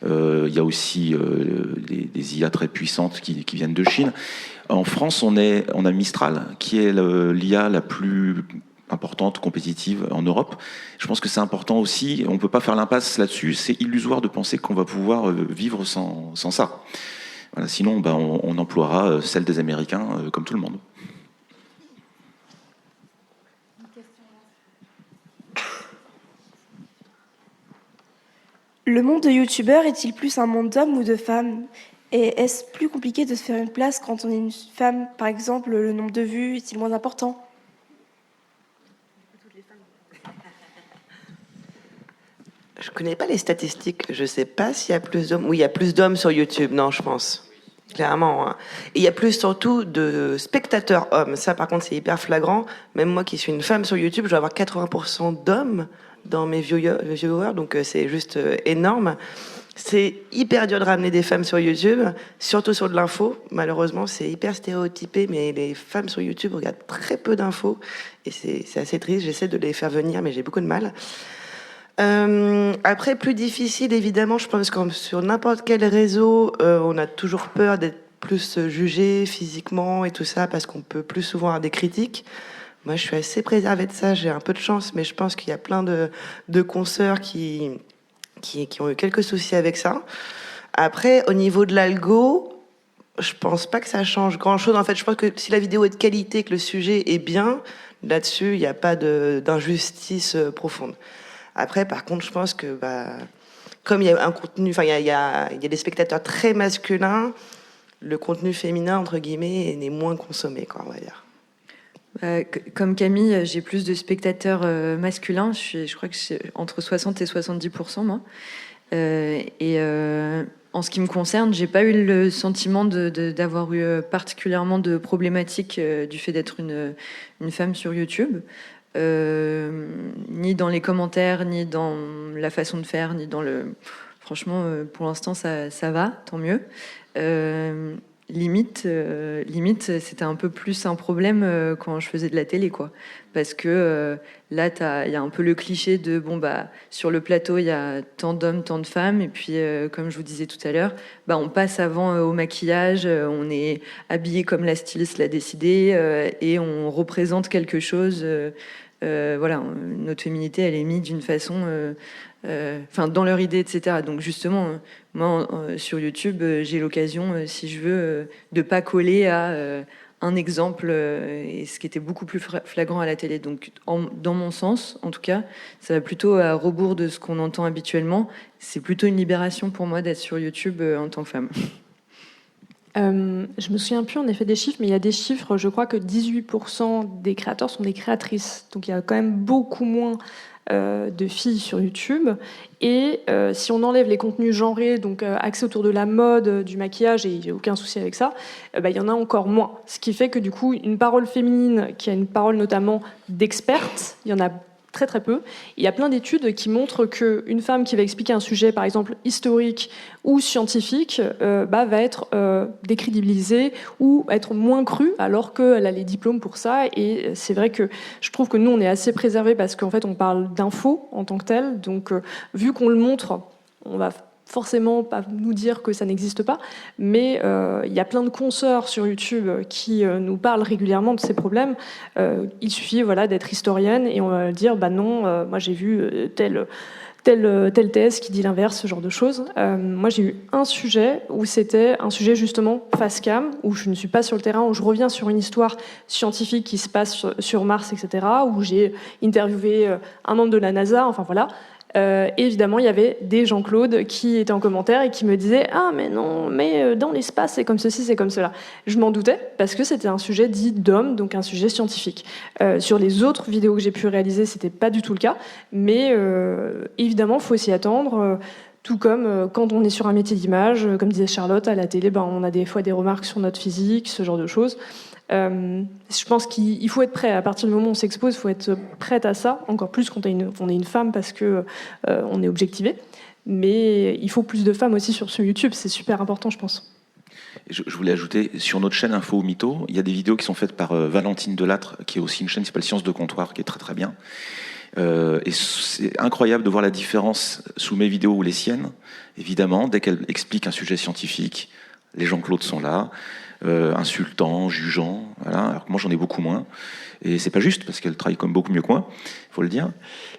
Il y a aussi des IA très puissantes qui viennent de Chine. En France, on a Mistral, qui est l'IA la plus importante, compétitive en Europe. Je pense que c'est important aussi, on ne peut pas faire l'impasse là-dessus, c'est illusoire de penser qu'on va pouvoir vivre sans ça. Voilà, sinon, on emploiera celle des Américains comme tout le monde. Le monde de youtubeur est-il plus un monde d'hommes ou de femmes? Et est-ce plus compliqué de se faire une place quand on est une femme? Par exemple, le nombre de vues est-il moins important? Je connais pas les statistiques. Je sais pas s'il y a plus d'hommes. Oui, il y a plus d'hommes sur YouTube. Non, je pense. Clairement. Hein. Et il y a plus surtout de spectateurs hommes. Ça, par contre, c'est hyper flagrant. Même moi qui suis une femme sur YouTube, je dois avoir 80% d'hommes dans mes viewers. Donc, c'est juste énorme. C'est hyper dur de ramener des femmes sur YouTube, surtout sur de l'info. Malheureusement, c'est hyper stéréotypé, mais les femmes sur YouTube regardent très peu d'infos. Et c'est assez triste. J'essaie de les faire venir, mais j'ai beaucoup de mal. Après, plus difficile, évidemment, je pense que sur n'importe quel réseau, on a toujours peur d'être plus jugé physiquement et tout ça, parce qu'on peut plus souvent avoir des critiques. Moi, je suis assez préservée de ça, j'ai un peu de chance, mais je pense qu'il y a plein de consoeurs qui ont eu quelques soucis avec ça. Après, au niveau de l'algo, je pense pas que ça change grand-chose. En fait, je pense que si la vidéo est de qualité, que le sujet est bien, là-dessus, il n'y a pas d'injustice profonde. Après, par contre, je pense que comme il y a un contenu, enfin, il y a des spectateurs très masculins, le contenu féminin, entre guillemets, est moins consommé, quoi, on va dire. Comme Camille, j'ai plus de spectateurs masculins. Je crois que c'est entre 60 et 70%, moi. En ce qui me concerne, j'ai pas eu le sentiment d'avoir eu particulièrement de problématiques du fait d'être une femme sur YouTube. Ni dans les commentaires, ni dans la façon de faire, ni dans le... Franchement, pour l'instant, ça va, tant mieux. Limite, c'était un peu plus un problème quand je faisais de la télé, quoi. Parce que là, il y a un peu le cliché de, sur le plateau, il y a tant d'hommes, tant de femmes. Et puis, comme je vous disais tout à l'heure, on passe avant au maquillage, on est habillé comme la styliste l'a décidé, et on représente quelque chose voilà, notre féminité, elle est mise d'une façon, dans leur idée, etc. Donc justement, moi, sur YouTube, j'ai l'occasion, si je veux, de pas coller à un exemple, et ce qui était beaucoup plus flagrant à la télé. Donc, dans mon sens, en tout cas, ça va plutôt à rebours de ce qu'on entend habituellement. C'est plutôt une libération pour moi d'être sur YouTube en tant que femme. Je me souviens plus en effet des chiffres, mais il y a des chiffres, je crois que 18% des créateurs sont des créatrices. Donc il y a quand même beaucoup moins de filles sur YouTube. Et si on enlève les contenus genrés, donc axés autour de la mode, du maquillage, et j'ai aucun souci avec ça, il y en a encore moins. Ce qui fait que du coup, une parole féminine qui a une parole notamment d'experte, il y en a très très peu. Il y a plein d'études qui montrent qu'une femme qui va expliquer un sujet, par exemple historique ou scientifique, va être décrédibilisée ou être moins crue alors qu'elle a les diplômes pour ça. Et c'est vrai que je trouve que nous, on est assez préservés parce qu'en fait, on parle d'infos en tant que telles. Donc, vu qu'on le montre, on va forcément pas nous dire que ça n'existe pas, mais il y a plein de consoeurs sur YouTube qui nous parlent régulièrement de ces problèmes. Il suffit d'être historienne et on va dire non, moi j'ai vu tel thèse qui dit l'inverse, ce genre de choses. Moi j'ai eu un sujet où c'était un sujet justement face cam, où je ne suis pas sur le terrain, où je reviens sur une histoire scientifique qui se passe sur Mars, etc., où j'ai interviewé un membre de la NASA, enfin voilà. Et évidemment, il y avait des Jean-Claude qui étaient en commentaire et qui me disaient « Ah, mais non, mais dans l'espace, c'est comme ceci, c'est comme cela. » Je m'en doutais parce que c'était un sujet dit d'homme, donc un sujet scientifique. Sur les autres vidéos que j'ai pu réaliser, c'était pas du tout le cas. Mais évidemment, il faut s'y attendre. Tout comme quand on est sur un métier d'image, comme disait Charlotte, à la télé, on a des fois des remarques sur notre physique, ce genre de choses. Je pense qu'il faut être prêt. À partir du moment où on s'expose, il faut être prête à ça, encore plus quand on est une femme parce que on est objectivé. Mais il faut plus de femmes aussi sur YouTube, c'est super important, je pense. Je voulais ajouter, sur notre chaîne Info ou Mytho, il y a des vidéos qui sont faites par Valentine Delattre, qui est aussi une chaîne qui s'appelle Sciences de Comptoir, qui est très très bien. Et c'est incroyable de voir la différence sous mes vidéos ou les siennes. Évidemment, dès qu'elle explique un sujet scientifique, les Jean-Claude sont là, insultants, jugeants, voilà. Alors que moi j'en ai beaucoup moins. Et c'est pas juste, parce qu'elle travaille comme beaucoup mieux que moi, il faut le dire.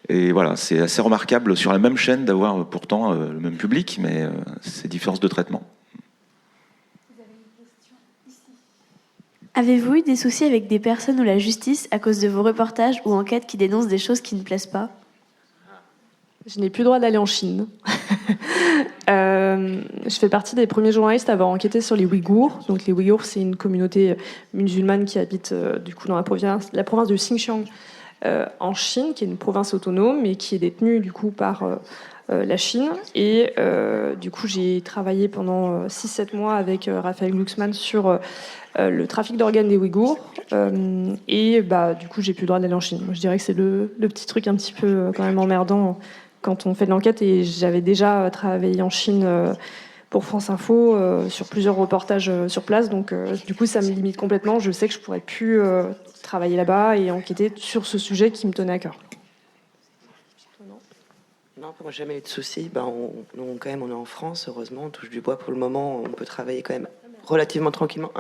Et voilà, c'est assez remarquable sur la même chaîne d'avoir pourtant le même public, mais c'est différence de traitement. Avez-vous eu des soucis avec des personnes ou la justice à cause de vos reportages ou enquêtes qui dénoncent des choses qui ne plaisent pas ? Je n'ai plus le droit d'aller en Chine. Je fais partie des premiers journalistes à avoir enquêté sur les Ouïghours. Donc les Ouïghours, c'est une communauté musulmane qui habite du coup dans la province du Xinjiang en Chine, qui est une province autonome, mais qui est détenue du coup par la Chine. Et du coup, j'ai travaillé pendant 6-7 mois avec Raphaël Glucksmann sur le trafic d'organes des Ouïghours. Et du coup, j'ai plus le droit d'aller en Chine. Moi, je dirais que c'est le petit truc un petit peu quand même emmerdant quand on fait de l'enquête. Et j'avais déjà travaillé en Chine pour France Info sur plusieurs reportages sur place. Donc, du coup, ça me limite complètement. Je sais que je pourrais plus travailler là-bas et enquêter sur ce sujet qui me tenait à cœur. Non, moi, jamais eu de soucis. On est en France, heureusement, on touche du bois pour le moment. On peut travailler quand même relativement tranquillement.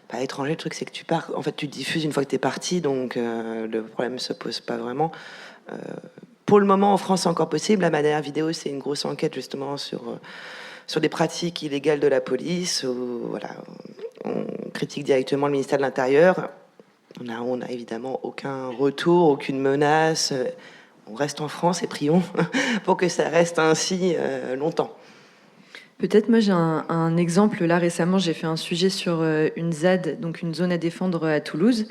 Pas étranger, le truc, c'est que tu pars. En fait, tu diffuses une fois que tu es parti, donc le problème ne se pose pas vraiment. Pour le moment, en France, c'est encore possible. Ma dernière vidéo, c'est une grosse enquête, justement, sur des pratiques illégales de la police. Où, on critique directement le ministère de l'Intérieur. On a évidemment aucun retour, aucune menace. On reste en France et prions pour que ça reste ainsi longtemps. Peut-être, moi j'ai un exemple. Là récemment, j'ai fait un sujet sur une ZAD, donc une zone à défendre à Toulouse,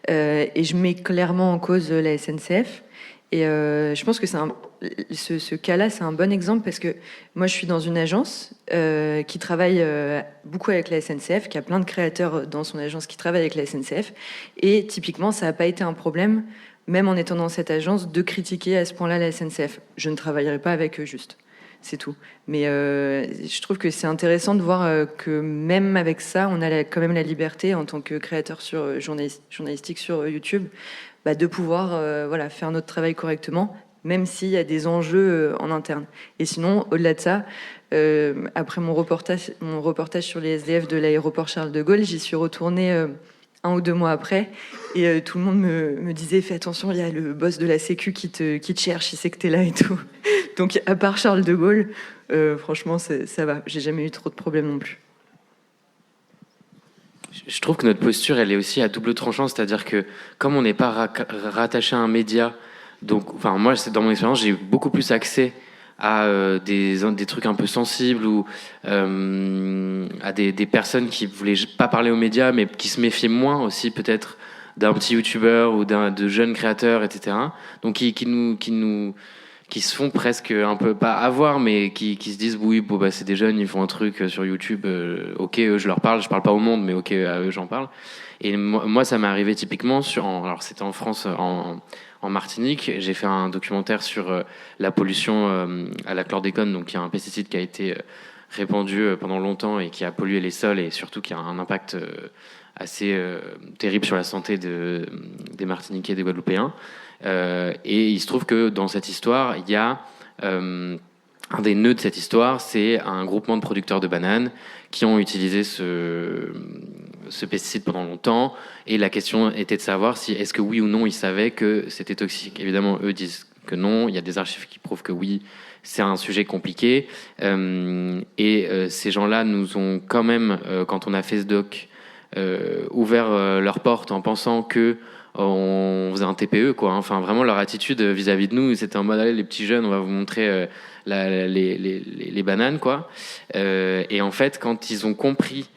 et je mets clairement en cause la SNCF. Et je pense que ce cas-là, c'est un bon exemple parce que moi, je suis dans une agence qui travaille beaucoup avec la SNCF, qui a plein de créateurs dans son agence qui travaillent avec la SNCF. Et typiquement, ça n'a pas été un problème, même en étant dans cette agence, de critiquer à ce point-là la SNCF. Je ne travaillerai pas avec eux, juste. C'est tout. Mais je trouve que c'est intéressant de voir que même avec ça, on a quand même la liberté en tant que créateur journalistique sur YouTube, de pouvoir faire notre travail correctement, même s'il y a des enjeux en interne. Et sinon, au-delà de ça, après mon reportage sur les SDF de l'aéroport Charles de Gaulle, j'y suis retournée 1 ou 2 mois après. Et tout le monde me disait, fais attention, il y a le boss de la Sécu qui te cherche, il sait que t'es là et tout. Donc à part Charles de Gaulle, franchement, ça va. J'ai jamais eu trop de problèmes non plus. Je trouve que notre posture, elle est aussi à double tranchant, c'est-à-dire que comme on n'est pas rattaché à un média, donc, enfin moi, dans mon expérience, j'ai eu beaucoup plus accès à des trucs un peu sensibles ou à des personnes qui voulaient pas parler aux médias, mais qui se méfiaient moins aussi peut-être d'un petit youtubeur ou de jeunes créateurs, etc. Donc qui se font presque un peu, pas avoir, mais qui se disent oui, bon, bah, c'est des jeunes, ils font un truc sur YouTube, ok, eux, je parle pas au monde, mais ok, à eux, j'en parle. Et moi, ça m'est arrivé typiquement alors c'était en France, en Martinique. J'ai fait un documentaire sur la pollution à la chlordécone, donc il y a un pesticide qui a été répandu pendant longtemps et qui a pollué les sols et surtout qui a un impact assez terrible sur la santé des Martiniquais et des Guadeloupéens. Et il se trouve que dans cette histoire, il y a un des nœuds de cette histoire, c'est un groupement de producteurs de bananes qui ont utilisé ce pesticide pendant longtemps. Et la question était de savoir si, est-ce que oui ou non, ils savaient que c'était toxique. Évidemment, eux disent que non. Il y a des archives qui prouvent que oui. C'est un sujet compliqué. Ces gens-là nous ont quand même, quand on a fait ce doc, ouvert leurs portes en pensant que on faisait un TPE, quoi. Enfin, vraiment, leur attitude vis-à-vis de nous, c'était en mode, allez, les petits jeunes, on va vous montrer les bananes, quoi. Et en fait, quand ils ont compris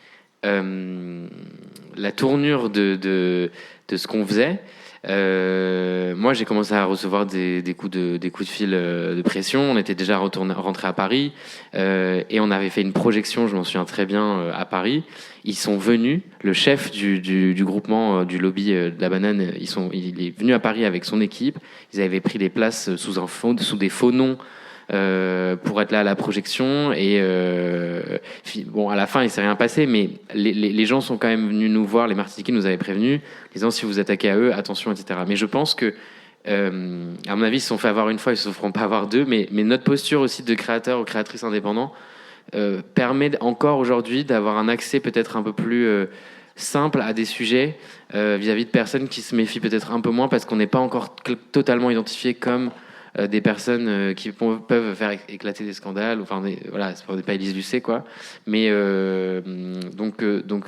la tournure de ce qu'on faisait, moi, j'ai commencé à recevoir des coups de fil de pression. On était déjà rentré à Paris et on avait fait une projection, je m'en souviens très bien, à Paris. Ils sont venus, le chef du groupement du lobby de la banane, il est venu à Paris avec son équipe. Ils avaient pris des places sous des faux noms pour être là à la projection. Et bon, à la fin, il s'est rien passé, mais les gens sont quand même venus nous voir. Les Martiniquais nous avaient prévenus, disant si vous attaquez à eux, attention, etc. Mais je pense que, à mon avis, ils se sont fait avoir une fois, ils se feront pas avoir deux. Mais notre posture aussi de créateurs ou créatrices indépendants permet encore aujourd'hui d'avoir un accès peut-être un peu plus simple à des sujets vis-à-vis de personnes qui se méfient peut-être un peu moins parce qu'on n'est pas encore totalement identifié comme des personnes qui peuvent faire éclater des scandales. Enfin, voilà, on n'est pas Élise Lucet, quoi. Mais donc,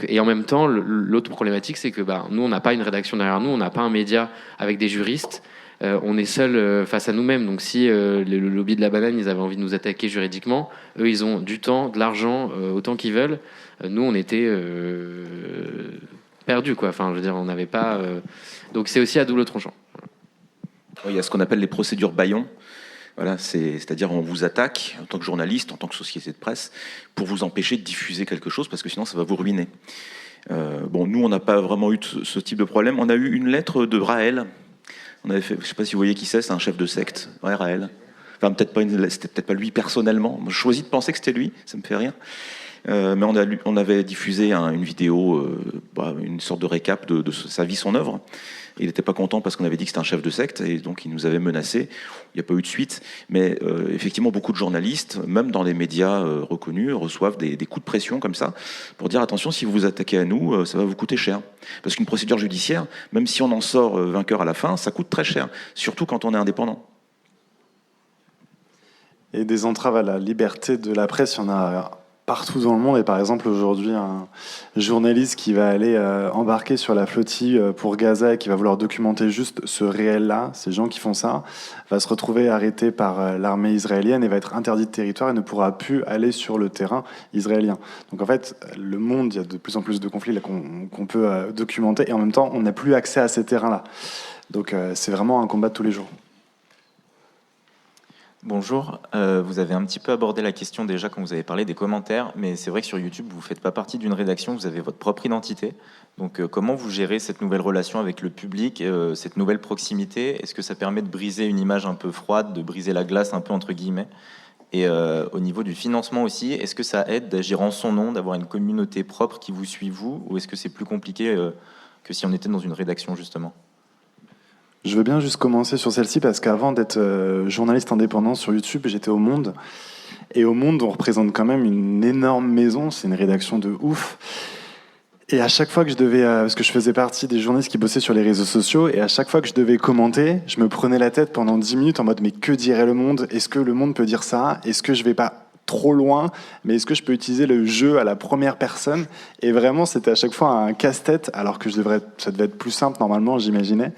et en même temps, l'autre problématique, c'est que nous, on n'a pas une rédaction derrière nous, on n'a pas un média avec des juristes. On est seul face à nous-mêmes. Donc si le lobby de la banane, ils avaient envie de nous attaquer juridiquement, eux, ils ont du temps, de l'argent, autant qu'ils veulent. Nous, on était perdus, quoi. Enfin, je veux dire, on n'avait pas... Donc c'est aussi à double tranchant. Il y a ce qu'on appelle les procédures bâillons. Voilà, c'est-à-dire on vous attaque en tant que journaliste, en tant que société de presse, pour vous empêcher de diffuser quelque chose, parce que sinon ça va vous ruiner. Bon, nous, on n'a pas vraiment eu ce type de problème. On a eu une lettre de Raël. On avait fait, je ne sais pas si vous voyez qui c'est un chef de secte. Ouais, Raël. Enfin, c'était peut-être pas lui personnellement. Moi, je choisis de penser que c'était lui, ça me fait rire. Mais on avait diffusé une vidéo, une sorte de récap de sa vie, son œuvre. Il n'était pas content parce qu'on avait dit que c'était un chef de secte et donc il nous avait menacé. Il n'y a pas eu de suite. Mais effectivement, beaucoup de journalistes, même dans les médias reconnus, reçoivent des coups de pression comme ça pour dire attention, si vous vous attaquez à nous, ça va vous coûter cher. Parce qu'une procédure judiciaire, même si on en sort vainqueur à la fin, ça coûte très cher. Surtout quand on est indépendant. Et des entraves à la liberté de la presse, il y en a partout dans le monde. Et par exemple, aujourd'hui, un journaliste qui va aller embarquer sur la flottille pour Gaza et qui va vouloir documenter juste ce réel-là, ces gens qui font ça, va se retrouver arrêté par l'armée israélienne et va être interdit de territoire et ne pourra plus aller sur le terrain israélien. Donc en fait, le monde, il y a de plus en plus de conflits là, qu'on peut documenter et en même temps, on n'a plus accès à ces terrains-là. Donc c'est vraiment un combat de tous les jours. Bonjour, vous avez un petit peu abordé la question déjà quand vous avez parlé des commentaires, mais c'est vrai que sur YouTube, vous ne faites pas partie d'une rédaction, vous avez votre propre identité. Donc comment vous gérez cette nouvelle relation avec le public, cette nouvelle proximité? Est-ce que ça permet de briser une image un peu froide, de briser la glace un peu entre guillemets? Et au niveau du financement aussi, est-ce que ça aide d'agir en son nom, d'avoir une communauté propre qui vous suit vous, ou est-ce que c'est plus compliqué que si on était dans une rédaction justement? Je veux bien juste commencer sur celle-ci parce qu'avant d'être journaliste indépendant sur YouTube, j'étais au Monde. Et au Monde, on représente quand même une énorme maison, c'est une rédaction de ouf. Et à chaque fois que je devais, parce que je faisais partie des journalistes qui bossaient sur les réseaux sociaux, et à chaque fois que je devais commenter, je me prenais la tête pendant 10 minutes en mode mais que dirait le monde? Est-ce que le monde peut dire ça? Est-ce que je vais pas trop loin? Mais est-ce que je peux utiliser le jeu à la première personne? Et vraiment, c'était à chaque fois un casse-tête, alors que ça devait être plus simple normalement, j'imaginais.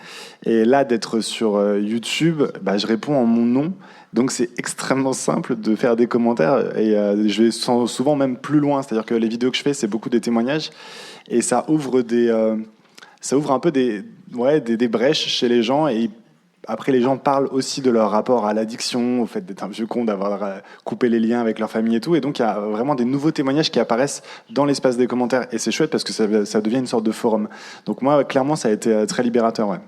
Et là, d'être sur YouTube, je réponds en mon nom. Donc c'est extrêmement simple de faire des commentaires et je vais souvent même plus loin. C'est-à-dire que les vidéos que je fais, c'est beaucoup des témoignages et ça ouvre un peu des brèches chez les gens. Et après, les gens parlent aussi de leur rapport à l'addiction, au fait d'être un vieux con, d'avoir coupé les liens avec leur famille et tout. Et donc il y a vraiment des nouveaux témoignages qui apparaissent dans l'espace des commentaires et c'est chouette parce que ça devient une sorte de forum. Donc moi, clairement, ça a été très libérateur. Ouais.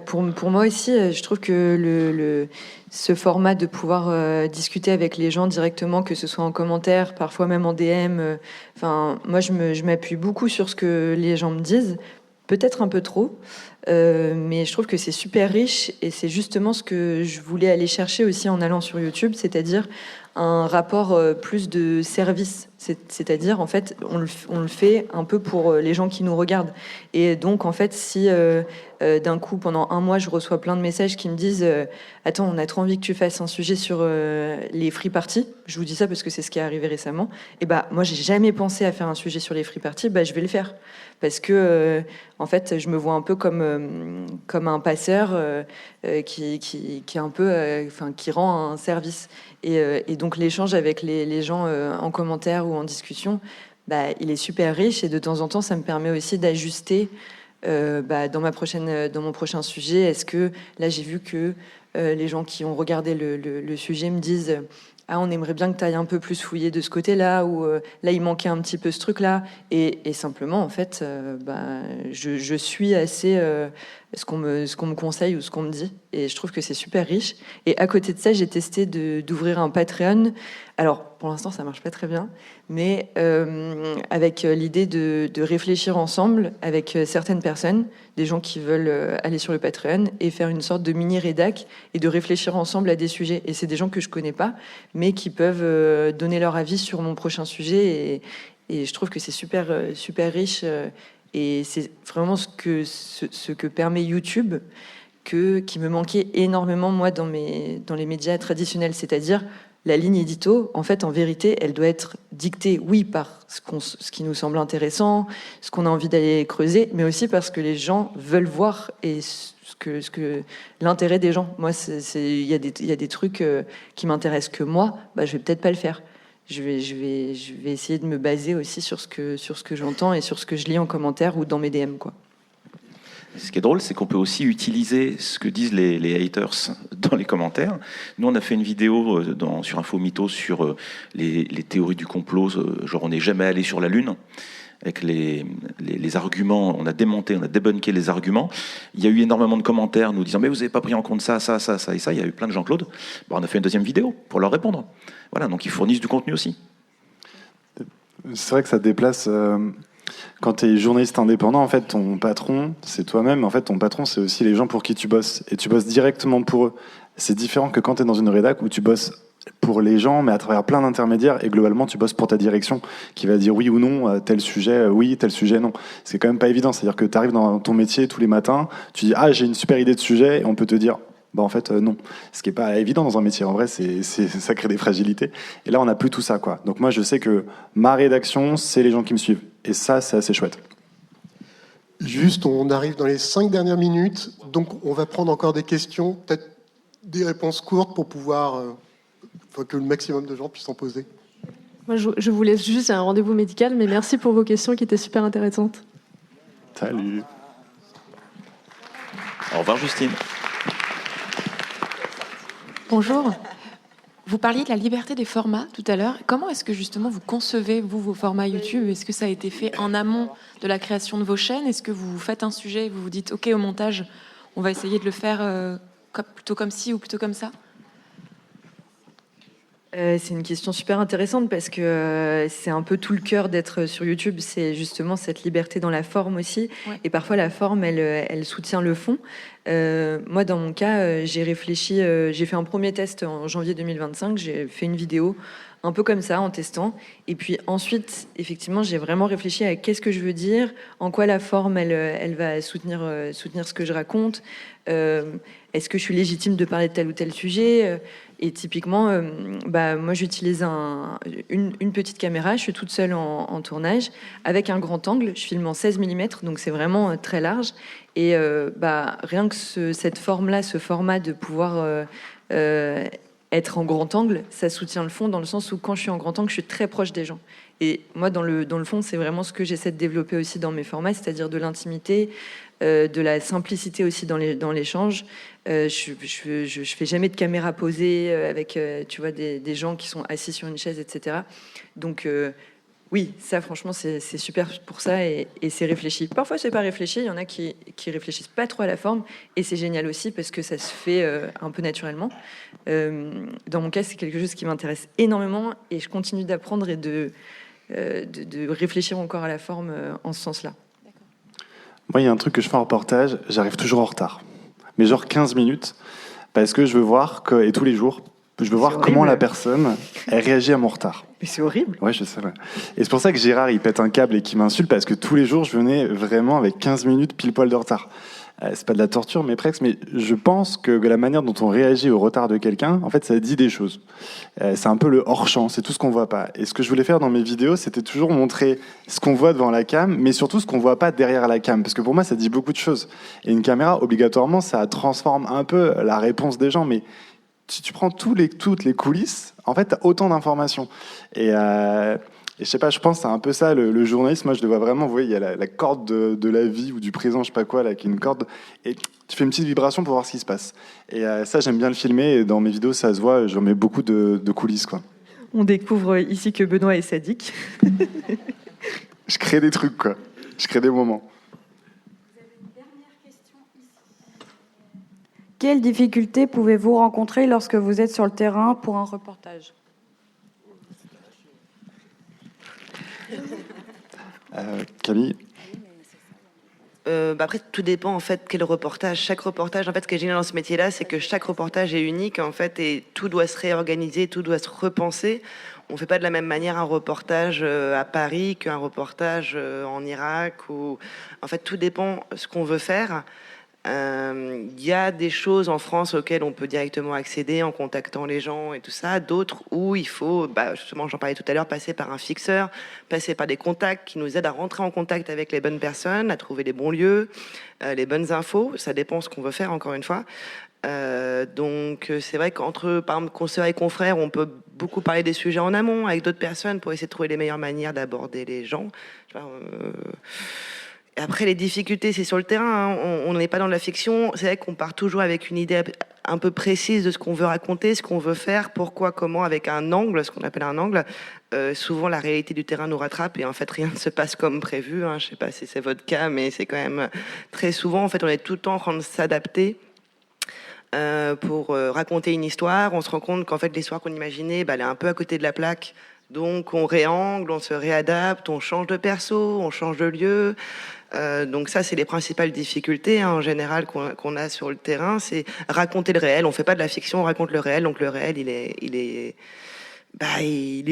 Pour moi aussi, je trouve que ce format de pouvoir discuter avec les gens directement, que ce soit en commentaire, parfois même en DM, moi je m'appuie beaucoup sur ce que les gens me disent, peut-être un peu trop, mais je trouve que c'est super riche et c'est justement ce que je voulais aller chercher aussi en allant sur YouTube, c'est-à-dire un rapport plus de service. C'est-à-dire, en fait, on le fait un peu pour les gens qui nous regardent. Et donc, en fait, si d'un coup, pendant un mois, je reçois plein de messages qui me disent attends, on a trop envie que tu fasses un sujet sur les free parties. Je vous dis ça parce que c'est ce qui est arrivé récemment. Et moi, j'ai jamais pensé à faire un sujet sur les free parties. Je vais le faire. Parce que, en fait, je me vois un peu comme un passeur qui est un peu, qui rend un service. Et donc, l'échange avec les gens en commentaire ou en discussion, il est super riche. Et de temps en temps, ça me permet aussi d'ajuster dans mon prochain sujet. Est-ce que, là, j'ai vu que les gens qui ont regardé le sujet me disent on aimerait bien que tu ailles un peu plus fouiller de ce côté-là, ou là, il manquait un petit peu ce truc-là. Et simplement, en fait, je suis assez ce qu'on me conseille ou ce qu'on me dit. Et je trouve que c'est super riche. Et à côté de ça, j'ai testé d'ouvrir un Patreon. Alors, pour l'instant, ça marche pas très bien, mais avec l'idée de réfléchir ensemble avec certaines personnes, des gens qui veulent aller sur le Patreon et faire une sorte de mini-rédac et de réfléchir ensemble à des sujets. Et c'est des gens que je connais pas, mais qui peuvent donner leur avis sur mon prochain sujet. Et je trouve que c'est super, super riche. Et c'est vraiment ce que permet YouTube, qui me manquait énormément, moi, dans les médias traditionnels. C'est-à-dire, la ligne édito, en fait, en vérité, elle doit être dictée, oui, par ce qui nous semble intéressant, ce qu'on a envie d'aller creuser, mais aussi parce que les gens veulent voir et l'intérêt des gens. Moi, il y a des trucs qui m'intéressent que moi, je vais peut-être pas le faire. Je vais essayer de me baser aussi sur ce que j'entends et sur ce que je lis en commentaire ou dans mes DM, quoi. Ce qui est drôle, c'est qu'on peut aussi utiliser ce que disent les haters dans les commentaires. Nous, on a fait une vidéo sur Info Mythos sur les théories du complot, genre on n'est jamais allé sur la Lune, avec les arguments, on a débunké les arguments. Il y a eu énormément de commentaires nous disant « mais vous n'avez pas pris en compte ça, ça, ça, ça et ça ». Il y a eu plein de Jean-Claude. On a fait une deuxième vidéo pour leur répondre. Voilà, donc ils fournissent du contenu aussi. C'est vrai que ça déplace... Quand tu es journaliste indépendant, en fait, ton patron, c'est toi-même. En fait, ton patron, c'est aussi les gens pour qui tu bosses. Et tu bosses directement pour eux. C'est différent que quand tu es dans une rédac où tu bosses pour les gens, mais à travers plein d'intermédiaires. Et globalement, tu bosses pour ta direction qui va dire oui ou non, tel sujet, oui, tel sujet, non. C'est quand même pas évident. C'est-à-dire que tu arrives dans ton métier tous les matins, tu dis « Ah, j'ai une super idée de sujet », et on peut te dire « en fait, non ». Ce qui est pas évident dans un métier. En vrai, ça crée des fragilités. Et là, on n'a plus tout ça, quoi. Donc moi, je sais que ma rédaction, c'est les gens qui me suivent. Et ça, c'est assez chouette. Juste, on arrive dans les 5 dernières minutes, donc on va prendre encore des questions, peut-être des réponses courtes pour pouvoir que le maximum de gens puissent en poser. Moi, je vous laisse juste, il y a un rendez-vous médical, mais merci pour vos questions qui étaient super intéressantes. Salut. Au revoir, Justine. Bonjour. Vous parliez de la liberté des formats tout à l'heure. Comment est-ce que justement vous concevez, vos formats YouTube? Est-ce que ça a été fait en amont de la création de vos chaînes? Est-ce que vous faites un sujet et vous vous dites, OK, au montage, on va essayer de le faire plutôt comme ci ou plutôt comme ça? C'est une question super intéressante parce que c'est un peu tout le cœur d'être sur YouTube, c'est justement cette liberté dans la forme aussi. Ouais. Et parfois la forme, elle soutient le fond. Moi, dans mon cas, j'ai réfléchi, j'ai fait un premier test en janvier 2025, j'ai fait une vidéo un peu comme ça, en testant. Et puis ensuite, effectivement, j'ai vraiment réfléchi à qu'est-ce que je veux dire, en quoi la forme, elle va soutenir ce que je raconte. Est-ce que je suis légitime de parler de tel ou tel sujet ? Et typiquement, moi, j'utilise une petite caméra. Je suis toute seule en tournage avec un grand angle. Je filme en 16 mm, donc c'est vraiment très large. Et rien que cette forme-là, ce format de pouvoir être en grand angle, ça soutient le fond dans le sens où quand je suis en grand angle, je suis très proche des gens. Et moi, dans le fond, c'est vraiment ce que j'essaie de développer aussi dans mes formats, c'est-à-dire de l'intimité, de la simplicité aussi dans l'échange. Je fais jamais de caméra posée avec des gens qui sont assis sur une chaise, etc. Donc oui, ça franchement c'est super pour ça et c'est réfléchi. Parfois c'est pas réfléchi, il y en a qui réfléchissent pas trop à la forme et c'est génial aussi parce que ça se fait un peu naturellement. Dans mon cas, c'est quelque chose qui m'intéresse énormément et je continue d'apprendre et de réfléchir encore à la forme en ce sens-là. Moi, il y a un truc que je fais en reportage, j'arrive toujours en retard. Mais genre 15 minutes, parce que je veux voir, et tous les jours, je veux voir comment la personne elle réagit à mon retard. Mais c'est horrible. Ouais, je sais. Ouais. Et c'est pour ça que Gérard, il pète un câble et qu'il m'insulte, parce que tous les jours, je venais vraiment avec 15 minutes pile poil de retard. C'est pas de la torture, mais presque. Mais je pense que la manière dont on réagit au retard de quelqu'un, en fait, ça dit des choses. C'est un peu le hors-champ, c'est tout ce qu'on voit pas. Et ce que je voulais faire dans mes vidéos, c'était toujours montrer ce qu'on voit devant la cam, mais surtout ce qu'on voit pas derrière la cam. Parce que pour moi, ça dit beaucoup de choses. Et une caméra, obligatoirement, ça transforme un peu la réponse des gens. Mais si tu prends toutes les coulisses, en fait, t'as autant d'informations. Et je sais pas, je pense que c'est un peu ça, le journalisme. Moi, je le vois vraiment, vous voyez, il y a la corde de la vie ou du présent, je sais pas quoi, là, qui est une corde. Et tu fais une petite vibration pour voir ce qui se passe. Et ça, j'aime bien le filmer. Et dans mes vidéos, ça se voit, j'en mets beaucoup de coulisses, quoi. On découvre ici que Benoît est sadique. Je crée des trucs, quoi. Je crée des moments. Quelles difficultés pouvez-vous rencontrer lorsque vous êtes sur le terrain pour un reportage ? Camille ? Après, tout dépend en fait quel reportage. Chaque reportage, en fait, ce qui est génial dans ce métier-là, c'est que chaque reportage est unique en fait et tout doit se réorganiser, tout doit se repenser. On fait pas de la même manière un reportage à Paris qu'un reportage en Irak ou en fait tout dépend ce qu'on veut faire. Il y a des choses en France auxquelles on peut directement accéder en contactant les gens et tout ça, d'autres où il faut, justement j'en parlais tout à l'heure, passer par un fixeur, passer par des contacts qui nous aident à rentrer en contact avec les bonnes personnes, à trouver les bons lieux, les bonnes infos, ça dépend ce qu'on veut faire encore une fois. Donc c'est vrai qu'entre par exemple consoeurs et confrères, on peut beaucoup parler des sujets en amont avec d'autres personnes pour essayer de trouver les meilleures manières d'aborder les gens. Après, les difficultés, c'est sur le terrain. Hein. On n'est pas dans la fiction. C'est vrai qu'on part toujours avec une idée un peu précise de ce qu'on veut raconter, ce qu'on veut faire, pourquoi, comment, avec un angle, ce qu'on appelle un angle. Souvent, la réalité du terrain nous rattrape et en fait, rien ne se passe comme prévu. Hein. Je ne sais pas si c'est votre cas, mais c'est quand même très souvent, en fait, on est tout le temps en train de s'adapter pour raconter une histoire. On se rend compte qu'en fait, l'histoire qu'on imaginait, elle est un peu à côté de la plaque. Donc, on réangle, on se réadapte, on change de perso, on change de lieu. Donc ça, c'est les principales difficultés en général qu'on a sur le terrain, c'est raconter le réel. On fait pas de la fiction, on raconte le réel. Donc le réel, il est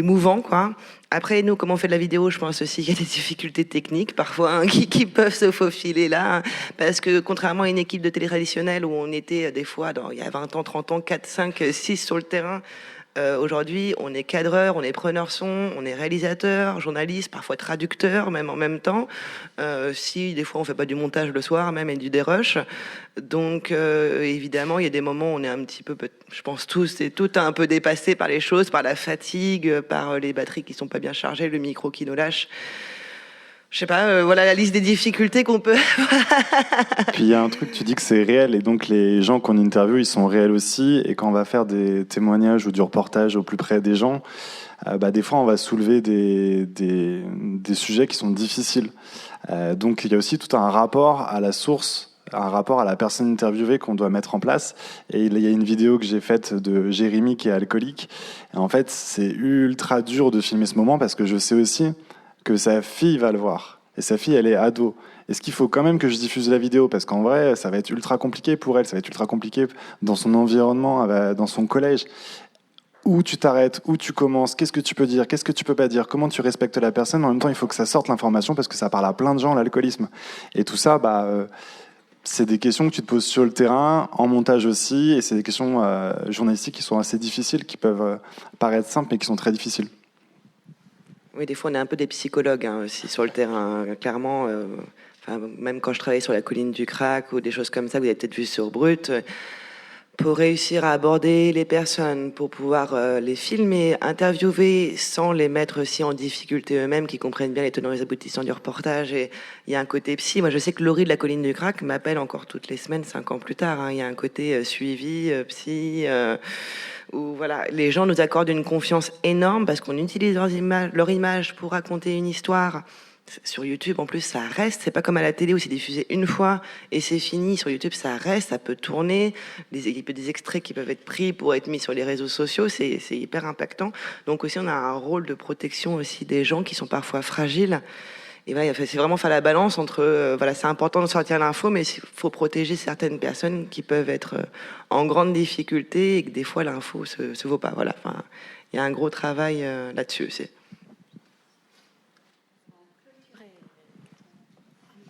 mouvant, quoi. Après, nous, comme on fait de la vidéo, je pense aussi qu'il y a des difficultés techniques parfois qui peuvent se faufiler là, parce que contrairement à une équipe de télé traditionnelle où on était des fois, il y a 20 ans, 30 ans, 4, 5, 6 sur le terrain. Aujourd'hui, on est cadreur, on est preneur son, on est réalisateur, journaliste, parfois traducteur, même en même temps. Si des fois on fait pas du montage le soir, même et du dérush. Donc évidemment, il y a des moments où on est un petit peu, je pense tous et toutes, un peu dépassés par les choses, par la fatigue, par les batteries qui sont pas bien chargées, le micro qui nous lâche. Je sais pas, voilà la liste des difficultés qu'on peut. Puis il y a un truc, tu dis que c'est réel, et donc les gens qu'on interviewe, ils sont réels aussi, et quand on va faire des témoignages ou du reportage au plus près des gens, des fois on va soulever des sujets qui sont difficiles. Donc il y a aussi tout un rapport à la source un rapport à la personne interviewée qu'on doit mettre en place. Et il y a une vidéo que j'ai faite de Jérémy qui est alcoolique. Et en fait, c'est ultra dur de filmer ce moment parce que je sais aussi que sa fille va le voir. Et sa fille, elle est ado. Est-ce qu'il faut quand même que je diffuse la vidéo? Parce qu'en vrai, ça va être ultra compliqué pour elle, ça va être ultra compliqué dans son environnement, dans son collège. Où tu t'arrêtes, où tu commences, qu'est-ce que tu peux dire, qu'est-ce que tu peux pas dire, comment tu respectes la personne. En même temps, il faut que ça sorte l'information parce que ça parle à plein de gens, l'alcoolisme. Et tout ça, c'est des questions que tu te poses sur le terrain, en montage aussi, et c'est des questions journalistiques qui sont assez difficiles, qui peuvent paraître simples, mais qui sont très difficiles. Oui, des fois, on est un peu des psychologues aussi sur le terrain, clairement. Même quand je travaillais sur la colline du crack ou des choses comme ça, vous avez peut-être vu sur Brut, pour réussir à aborder les personnes, pour pouvoir les filmer, interviewer, sans les mettre aussi en difficulté eux-mêmes, qui comprennent bien les tenants et les aboutissants du reportage. Et il y a un côté psy. Moi, je sais que Laurie de la colline du crack m'appelle encore toutes les semaines, 5 ans plus tard. Il y a un côté suivi, psy, où voilà, les gens nous accordent une confiance énorme parce qu'on utilise leur image pour raconter une histoire. Sur YouTube, en plus, ça reste. C'est pas comme à la télé où c'est diffusé une fois et c'est fini. Sur YouTube, ça reste, ça peut tourner. Il y a des extraits qui peuvent être pris pour être mis sur les réseaux sociaux. C'est hyper impactant. Donc aussi, on a un rôle de protection aussi des gens qui sont parfois fragiles. Et voilà, c'est vraiment faire la balance entre, c'est important de sortir l'info, mais il faut protéger certaines personnes qui peuvent être en grande difficulté et que des fois, l'info se vaut pas. Voilà. Enfin, il y a un gros travail là-dessus aussi.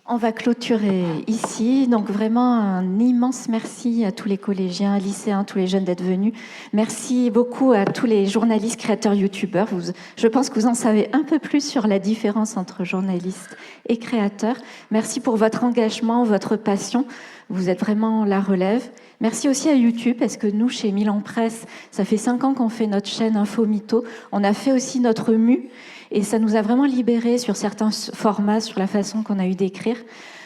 On va clôturer ici. Donc vraiment un immense merci à tous les collégiens, lycéens, tous les jeunes d'être venus. Merci beaucoup à tous les journalistes, créateurs, youtubeurs. Je pense que vous en savez un peu plus sur la différence entre journalistes et créateurs. Merci pour votre engagement, votre passion. Vous êtes vraiment la relève. Merci aussi à YouTube, parce que nous, chez Milan Presse, ça fait 5 ans qu'on fait notre chaîne Info Mytho. On a fait aussi notre mue. Et ça nous a vraiment libérés sur certains formats, sur la façon qu'on a eu d'écrire.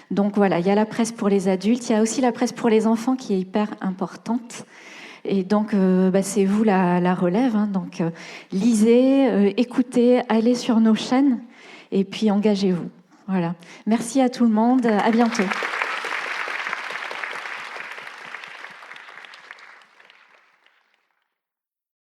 Donc voilà, il y a la presse pour les adultes, il y a aussi la presse pour les enfants qui est hyper importante. Et donc, c'est vous la relève. Donc, lisez, écoutez, allez sur nos chaînes et puis engagez-vous. Voilà. Merci à tout le monde. À bientôt.